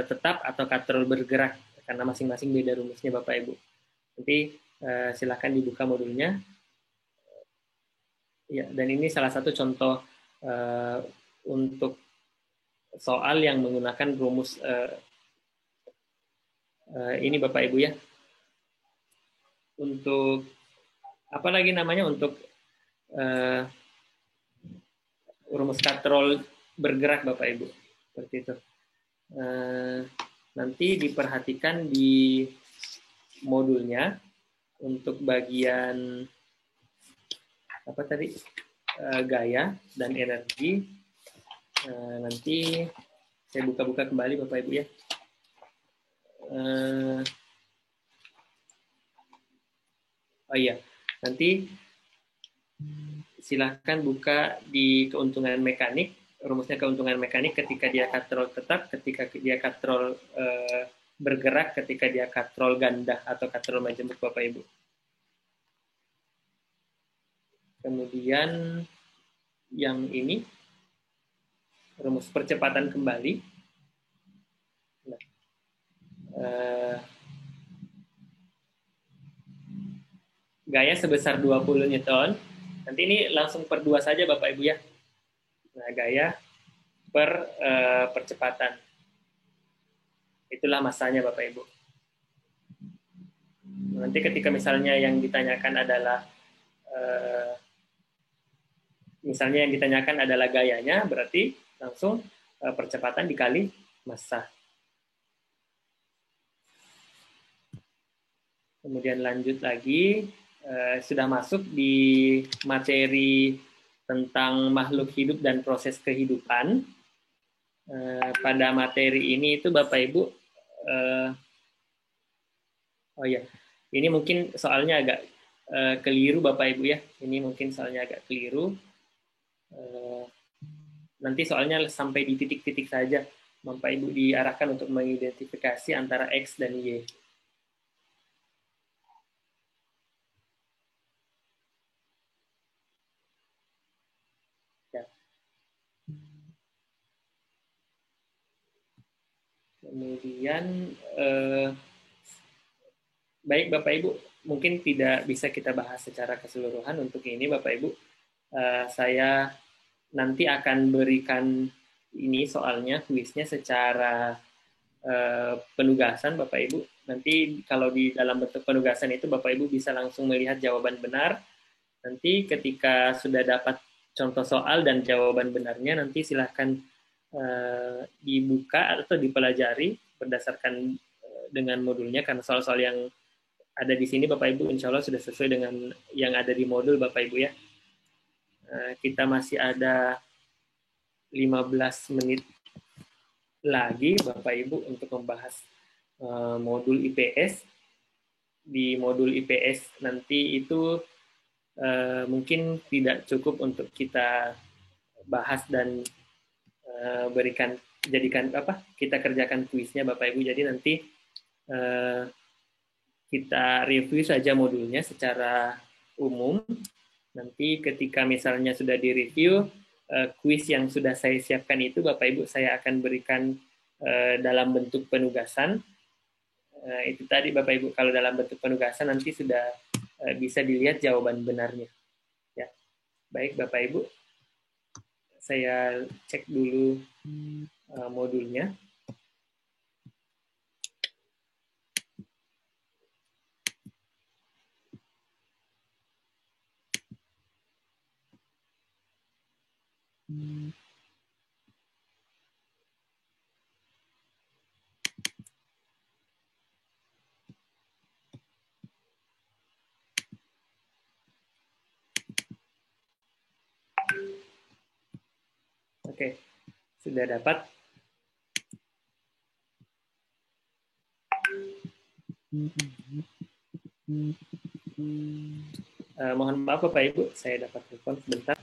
tetap atau katrol bergerak. Karena masing-masing beda rumusnya Bapak Ibu. Nanti silakan dibuka modulnya. Ya, dan ini salah satu contoh untuk soal yang menggunakan rumus ini Bapak Ibu ya. Untuk apa lagi namanya, untuk rumus katrol bergerak Bapak Ibu. Seperti itu. Nanti diperhatikan di modulnya untuk bagian apa tadi, gaya dan energi. Nanti saya buka-buka kembali Bapak Ibu ya. Oh iya, nanti silahkan buka di keuntungan mekanik, rumusnya keuntungan mekanik ketika dia katrol tetap, ketika dia katrol bergerak, ketika dia katrol ganda atau katrol majemuk Bapak Ibu. Kemudian yang ini rumus percepatan kembali. Nah, gaya sebesar 20 Newton. Nanti ini langsung per 2 saja Bapak Ibu ya. Nah, gaya per percepatan. Itulah masanya Bapak Ibu. Nanti ketika misalnya yang ditanyakan adalah gayanya, berarti langsung percepatan dikali massa. Kemudian lanjut lagi, sudah masuk di materi tentang makhluk hidup dan proses kehidupan. Pada materi ini itu Bapak Ibu, oh ya, ini mungkin soalnya agak keliru Bapak Ibu ya. Ini mungkin soalnya agak keliru. Nanti soalnya sampai di titik-titik saja Bapak Ibu diarahkan untuk mengidentifikasi antara X dan Y. Ya. Kemudian baik Bapak Ibu, mungkin tidak bisa kita bahas secara keseluruhan untuk ini Bapak Ibu. Saya nanti akan berikan ini soalnya, kuisnya secara penugasan Bapak Ibu. Nanti kalau di dalam bentuk penugasan itu Bapak Ibu bisa langsung melihat jawaban benar. Nanti ketika sudah dapat contoh soal dan jawaban benarnya, nanti silahkan dibuka atau dipelajari berdasarkan dengan modulnya, karena soal-soal yang ada di sini Bapak Ibu insya Allah sudah sesuai dengan yang ada di modul Bapak Ibu ya. Kita masih ada 15 menit lagi Bapak Ibu untuk membahas modul IPS. Di modul IPS nanti itu mungkin tidak cukup untuk kita bahas dan kita kerjakan kuisnya Bapak Ibu. Jadi nanti kita review saja modulnya secara umum. Nanti ketika misalnya sudah direview, kuis yang sudah saya siapkan itu Bapak Ibu saya akan berikan dalam bentuk penugasan. Itu tadi Bapak Ibu, kalau dalam bentuk penugasan nanti sudah bisa dilihat jawaban benarnya. Ya. Baik Bapak Ibu, saya cek dulu modulnya. Oke, sudah dapat. Mohon maaf Bapak Ibu, saya dapat telepon sebentar.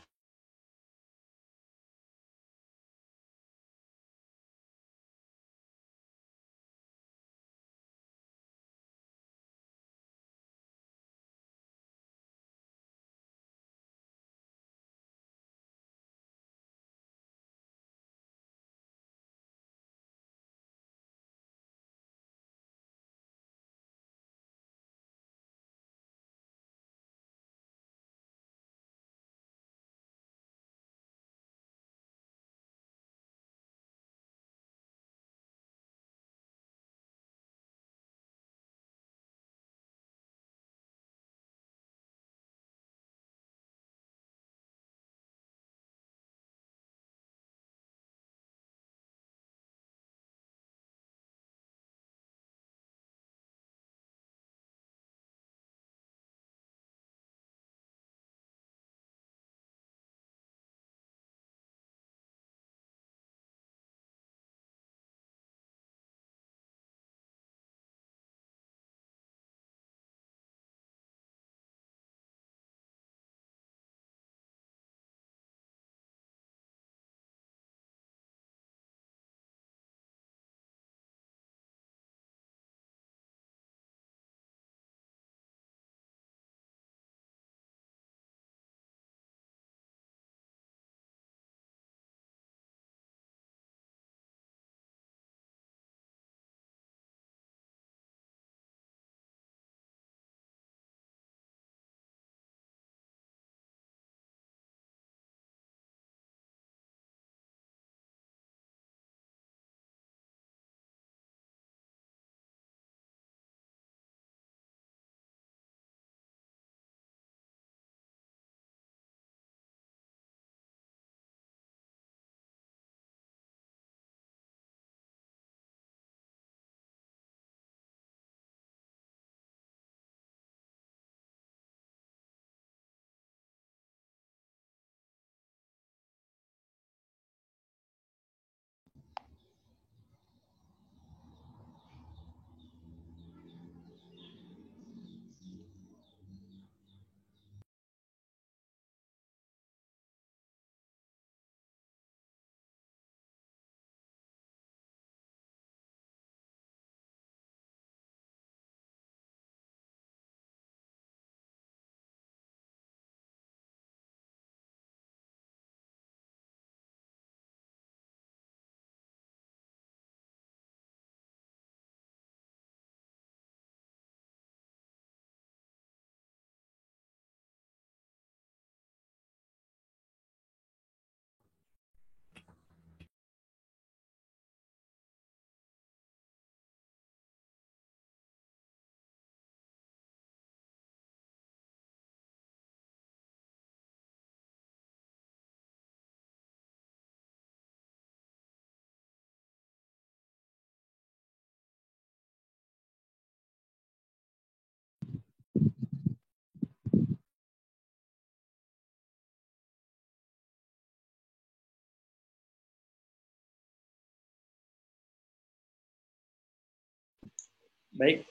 Baik,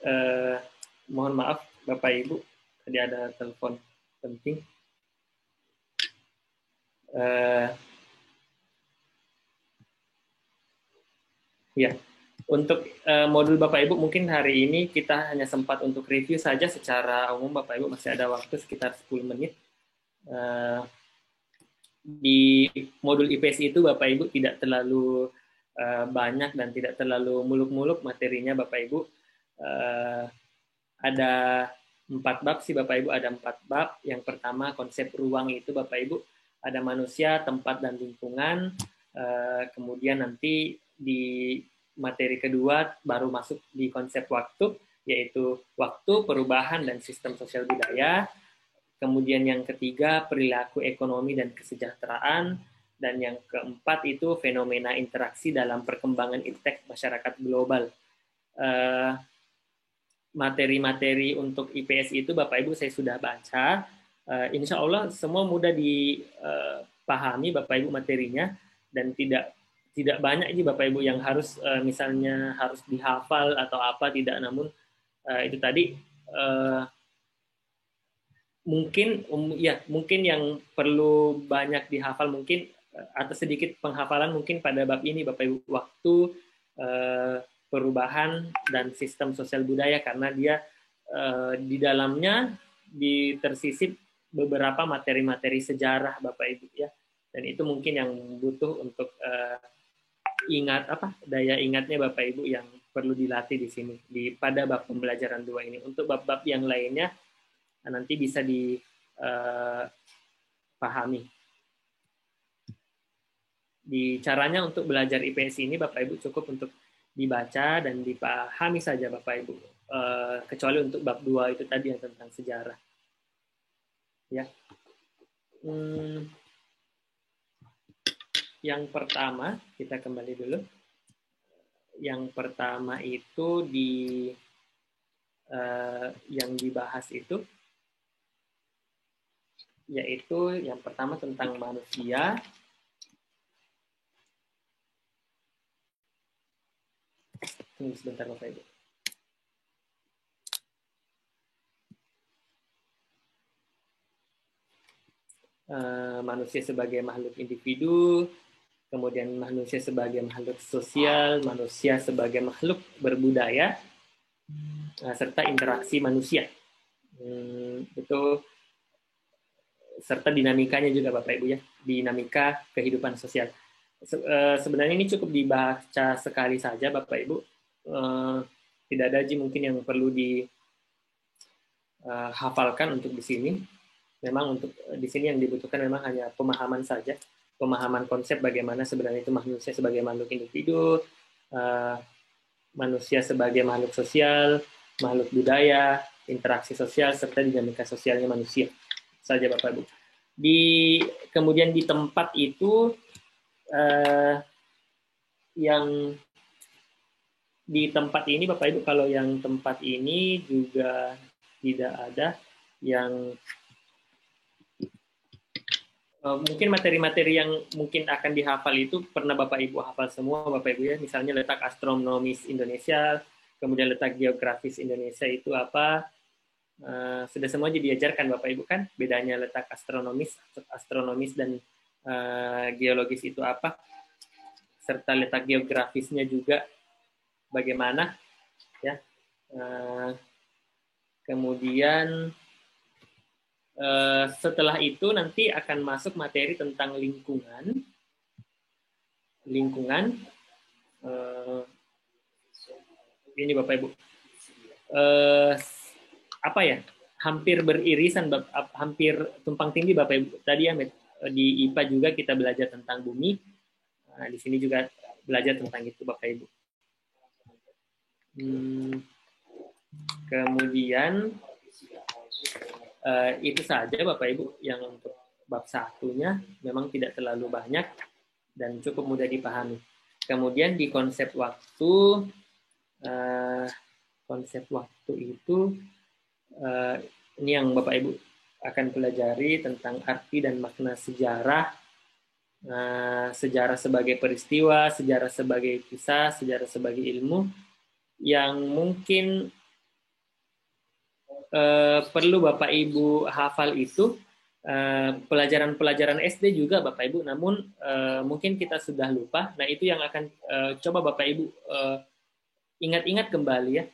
mohon maaf Bapak Ibu, tadi ada telepon penting. Ya, untuk modul Bapak Ibu mungkin hari ini kita hanya sempat untuk review saja secara umum. Bapak Ibu masih ada waktu sekitar 10 menit. Di modul IPS itu Bapak Ibu tidak terlalu banyak dan tidak terlalu muluk-muluk materinya Bapak Ibu. Ada 4 bab sih Bapak Ibu, ada 4 bab. Yang pertama konsep ruang itu Bapak Ibu, ada manusia, tempat, dan lingkungan. Kemudian nanti di materi kedua baru masuk di konsep waktu, yaitu waktu, perubahan, dan sistem sosial budaya. Kemudian yang ketiga perilaku ekonomi dan kesejahteraan. Dan yang keempat itu fenomena interaksi dalam perkembangan iptek masyarakat global. Materi-materi untuk IPS itu Bapak Ibu saya sudah baca. Insya Allah semua mudah dipahami Bapak Ibu materinya, dan tidak banyak ini Bapak Ibu yang harus misalnya harus dihafal atau apa, tidak. Namun itu tadi mungkin yang perlu banyak dihafal mungkin atau sedikit penghafalan mungkin pada bab ini Bapak Ibu, waktu, perubahan, dan sistem sosial budaya, karena dia di dalamnya tersisip beberapa materi-materi sejarah Bapak Ibu ya, dan itu mungkin yang butuh untuk daya ingatnya Bapak Ibu yang perlu dilatih di sini pada bab pembelajaran 2 ini. Untuk bab-bab yang lainnya nanti bisa dipahami. Di caranya untuk belajar IPS ini Bapak Ibu cukup untuk dibaca dan dipahami saja Bapak Ibu, kecuali untuk bab 2 itu tadi yang tentang sejarah. Ya. Yang pertama, kita kembali dulu. Yang pertama itu yang dibahas itu yaitu yang pertama tentang manusia. Tunggu sebentar Bapak Ibu. Manusia sebagai makhluk individu, kemudian manusia sebagai makhluk sosial, manusia sebagai makhluk berbudaya, serta interaksi manusia. Itu serta dinamikanya juga Bapak Ibu ya, dinamika kehidupan sosial. Sebenarnya ini cukup dibaca sekali saja Bapak Ibu. Tidak ada mungkin yang perlu dihafalkan untuk di sini. Memang untuk di sini yang dibutuhkan memang hanya pemahaman saja, pemahaman konsep bagaimana sebenarnya itu manusia sebagai makhluk individu, manusia sebagai makhluk sosial, makhluk budaya, interaksi sosial, serta dinamika sosialnya manusia saja Bapak Ibu. Kemudian di tempat itu yang di tempat ini Bapak Ibu, kalau yang tempat ini juga tidak ada yang mungkin materi-materi yang mungkin akan dihafal itu pernah Bapak Ibu hafal semua Bapak Ibu ya, misalnya letak astronomis Indonesia, kemudian letak geografis Indonesia itu apa, sudah semua diajarkan Bapak Ibu kan, bedanya letak astronomis dan geologis itu apa, serta letak geografisnya juga bagaimana ya. Kemudian setelah itu nanti akan masuk materi tentang lingkungan. Ini Bapak Ibu, apa ya? Hampir beririsan, hampir tumpang tindih Bapak Ibu. Tadi ya di IPA juga kita belajar tentang bumi. Nah, di sini juga belajar tentang itu Bapak Ibu. Kemudian itu saja Bapak Ibu yang untuk bab satunya, memang tidak terlalu banyak dan cukup mudah dipahami. Kemudian di konsep waktu itu ini yang Bapak Ibu akan pelajari tentang arti dan makna sejarah, sejarah sebagai peristiwa, sejarah sebagai kisah, sejarah sebagai ilmu, yang mungkin perlu Bapak Ibu hafal itu pelajaran-pelajaran SD juga Bapak Ibu, namun mungkin kita sudah lupa. Nah, itu yang akan coba Bapak Ibu ingat-ingat kembali ya,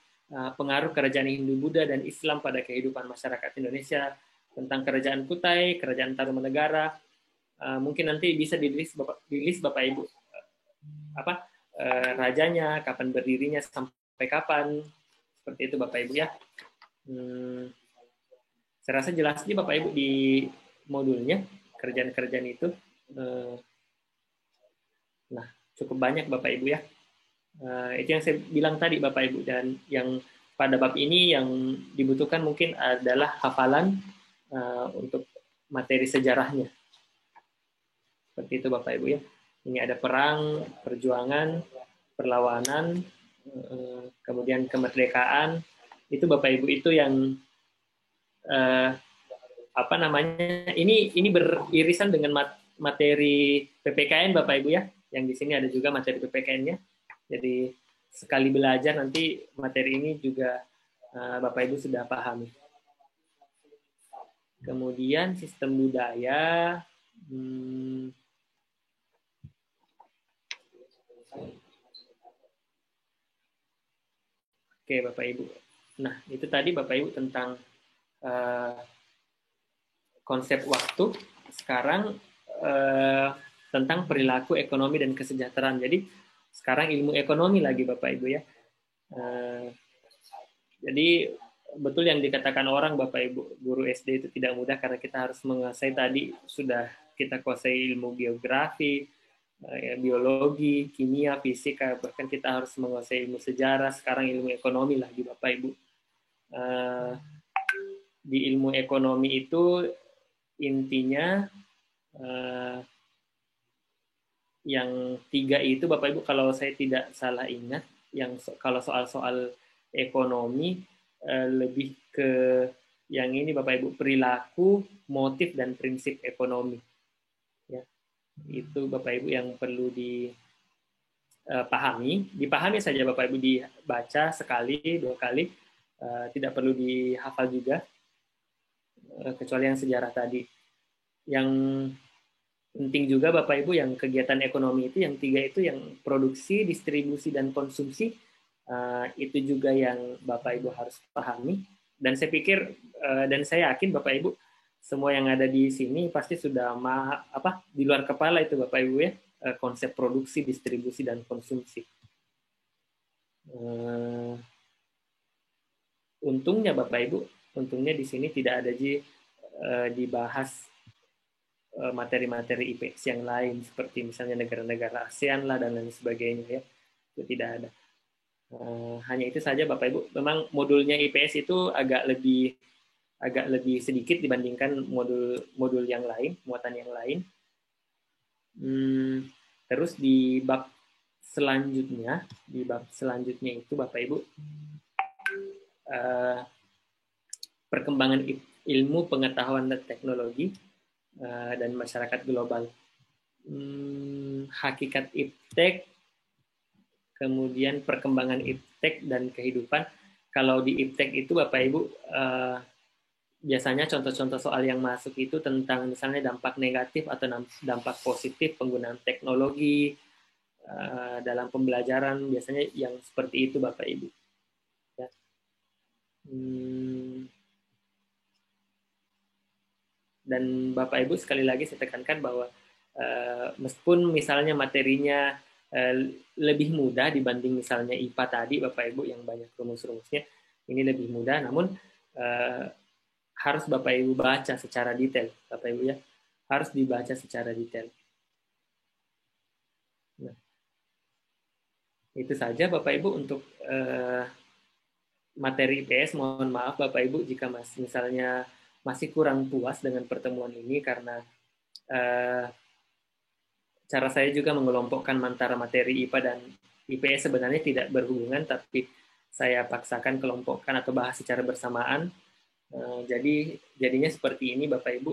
pengaruh kerajaan Hindu, Buddha, dan Islam pada kehidupan masyarakat Indonesia, tentang kerajaan Kutai, kerajaan Tarumanegara. Mungkin nanti bisa di list Bapak Ibu rajanya, kapan berdirinya, sampai kapan, seperti itu Bapak Ibu ya. Saya rasa jelas sih Bapak Ibu di modulnya kerjaan-kerjaan itu. Nah, cukup banyak Bapak Ibu ya. Itu yang saya bilang tadi Bapak Ibu, dan yang pada bab ini yang dibutuhkan mungkin adalah hafalan untuk materi sejarahnya. Seperti itu Bapak Ibu ya. Ini ada perang, perjuangan, perlawanan, kemudian kemerdekaan. Itu Bapak Ibu itu yang ini beririsan dengan materi PPKN Bapak Ibu ya. Yang di sini ada juga materi PPKN-nya. Jadi sekali belajar nanti materi ini juga Bapak Ibu sudah pahami. Kemudian sistem budaya. Oke Bapak Ibu. Nah, itu tadi Bapak Ibu tentang konsep waktu. Sekarang tentang perilaku ekonomi dan kesejahteraan. Jadi sekarang ilmu ekonomi lagi Bapak Ibu ya. Jadi betul yang dikatakan orang Bapak Ibu, guru SD itu tidak mudah karena kita harus menguasai, tadi sudah kita kuasai ilmu geografi, biologi, kimia, fisika, bahkan kita harus menguasai ilmu sejarah. Sekarang ilmu ekonomi lagi Bapak Ibu. Di ilmu ekonomi itu intinya yang 3 itu Bapak Ibu, kalau saya tidak salah ingat, yang kalau soal-soal ekonomi lebih ke yang ini Bapak Ibu, perilaku, motif, dan prinsip ekonomi. Ya, itu Bapak Ibu yang perlu dipahami saja Bapak Ibu, dibaca sekali, 2 kali, tidak perlu dihafal juga, kecuali yang sejarah tadi. Yang penting juga Bapak Ibu yang kegiatan ekonomi itu, yang 3 itu, yang produksi, distribusi, dan konsumsi, itu juga yang Bapak Ibu harus pahami. Dan saya pikir dan saya yakin Bapak Ibu semua yang ada di sini pasti sudah di luar kepala itu Bapak Ibu ya, konsep produksi, distribusi, dan konsumsi. Untungnya Bapak Ibu, untungnya di sini tidak ada dibahas materi-materi IPS yang lain seperti misalnya negara-negara ASEAN lah dan lain sebagainya ya, itu tidak ada. Hanya itu saja Bapak Ibu. Memang modulnya IPS itu agak lebih sedikit dibandingkan modul yang lain, muatan yang lain. Terus di bab selanjutnya itu Bapak Ibu, perkembangan ilmu pengetahuan dan teknologi dan masyarakat global. Hakikat iptek, kemudian perkembangan iptek dan kehidupan. Kalau di iptek itu Bapak Ibu biasanya contoh-contoh soal yang masuk itu tentang misalnya dampak negatif atau dampak positif penggunaan teknologi dalam pembelajaran, biasanya yang seperti itu Bapak Ibu. Ya. Dan Bapak Ibu sekali lagi saya tekankan bahwa meskipun misalnya materinya lebih mudah dibanding misalnya IPA tadi Bapak Ibu yang banyak rumus-rumusnya, ini lebih mudah, namun harus Bapak Ibu baca secara detail Bapak Ibu ya, harus dibaca secara detail. Nah, itu saja Bapak Ibu untuk materi IPS. Mohon maaf Bapak Ibu jika misalnya masih kurang puas dengan pertemuan ini, karena cara saya juga mengelompokkan antara materi IPA dan IPS sebenarnya tidak berhubungan, tapi saya paksakan kelompokkan atau bahas secara bersamaan. Jadinya seperti ini Bapak Ibu,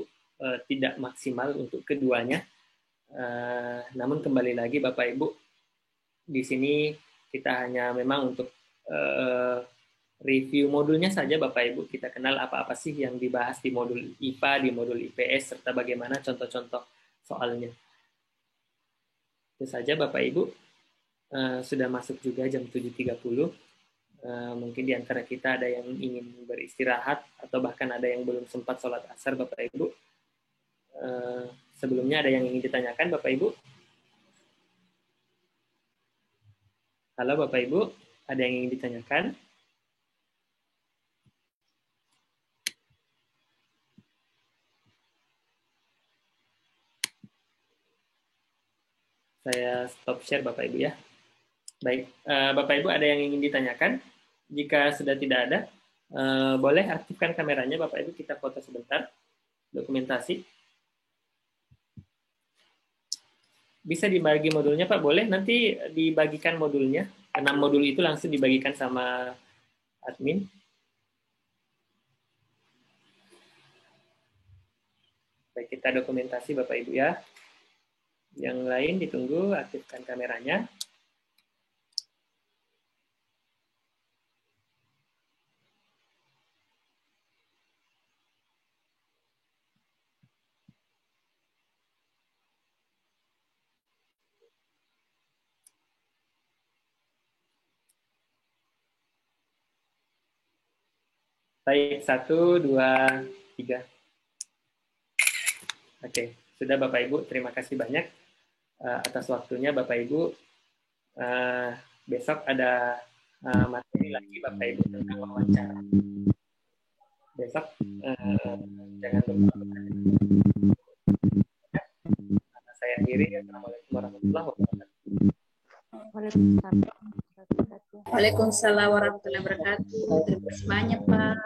tidak maksimal untuk keduanya. Namun kembali lagi Bapak Ibu, di sini kita hanya memang untuk review modulnya saja Bapak Ibu. Kita kenal apa-apa sih yang dibahas di modul IPA, di modul IPS, serta bagaimana contoh-contoh soalnya. Itu saja Bapak Ibu. Sudah masuk juga jam 7.30. Mungkin di antara kita ada yang ingin beristirahat atau bahkan ada yang belum sempat sholat asar Bapak Ibu. Sebelumnya ada yang ingin ditanyakan Bapak Ibu? Halo Bapak Ibu, ada yang ingin ditanyakan? Saya stop share Bapak Ibu ya. Baik, Bapak Ibu ada yang ingin ditanyakan? Jika sudah tidak ada, boleh aktifkan kameranya Bapak Ibu, kita foto sebentar. Dokumentasi. Bisa dibagi modulnya Pak, boleh nanti dibagikan modulnya. 6 modul itu langsung dibagikan sama admin. Baik, kita dokumentasi Bapak Ibu ya. Yang lain ditunggu, aktifkan kameranya. Baik, 1, 2, 3. Oke, sudah Bapak Ibu, terima kasih banyak atas waktunya Bapak Ibu. Besok ada materi lagi Bapak Ibu tentang wawancara. Besok jangan lupa. Saya akhiri. Assalamualaikum warahmatullahi wabarakatuh. Waalaikumsalam warahmatullahi wabarakatuh. Terima kasih banyak Pak.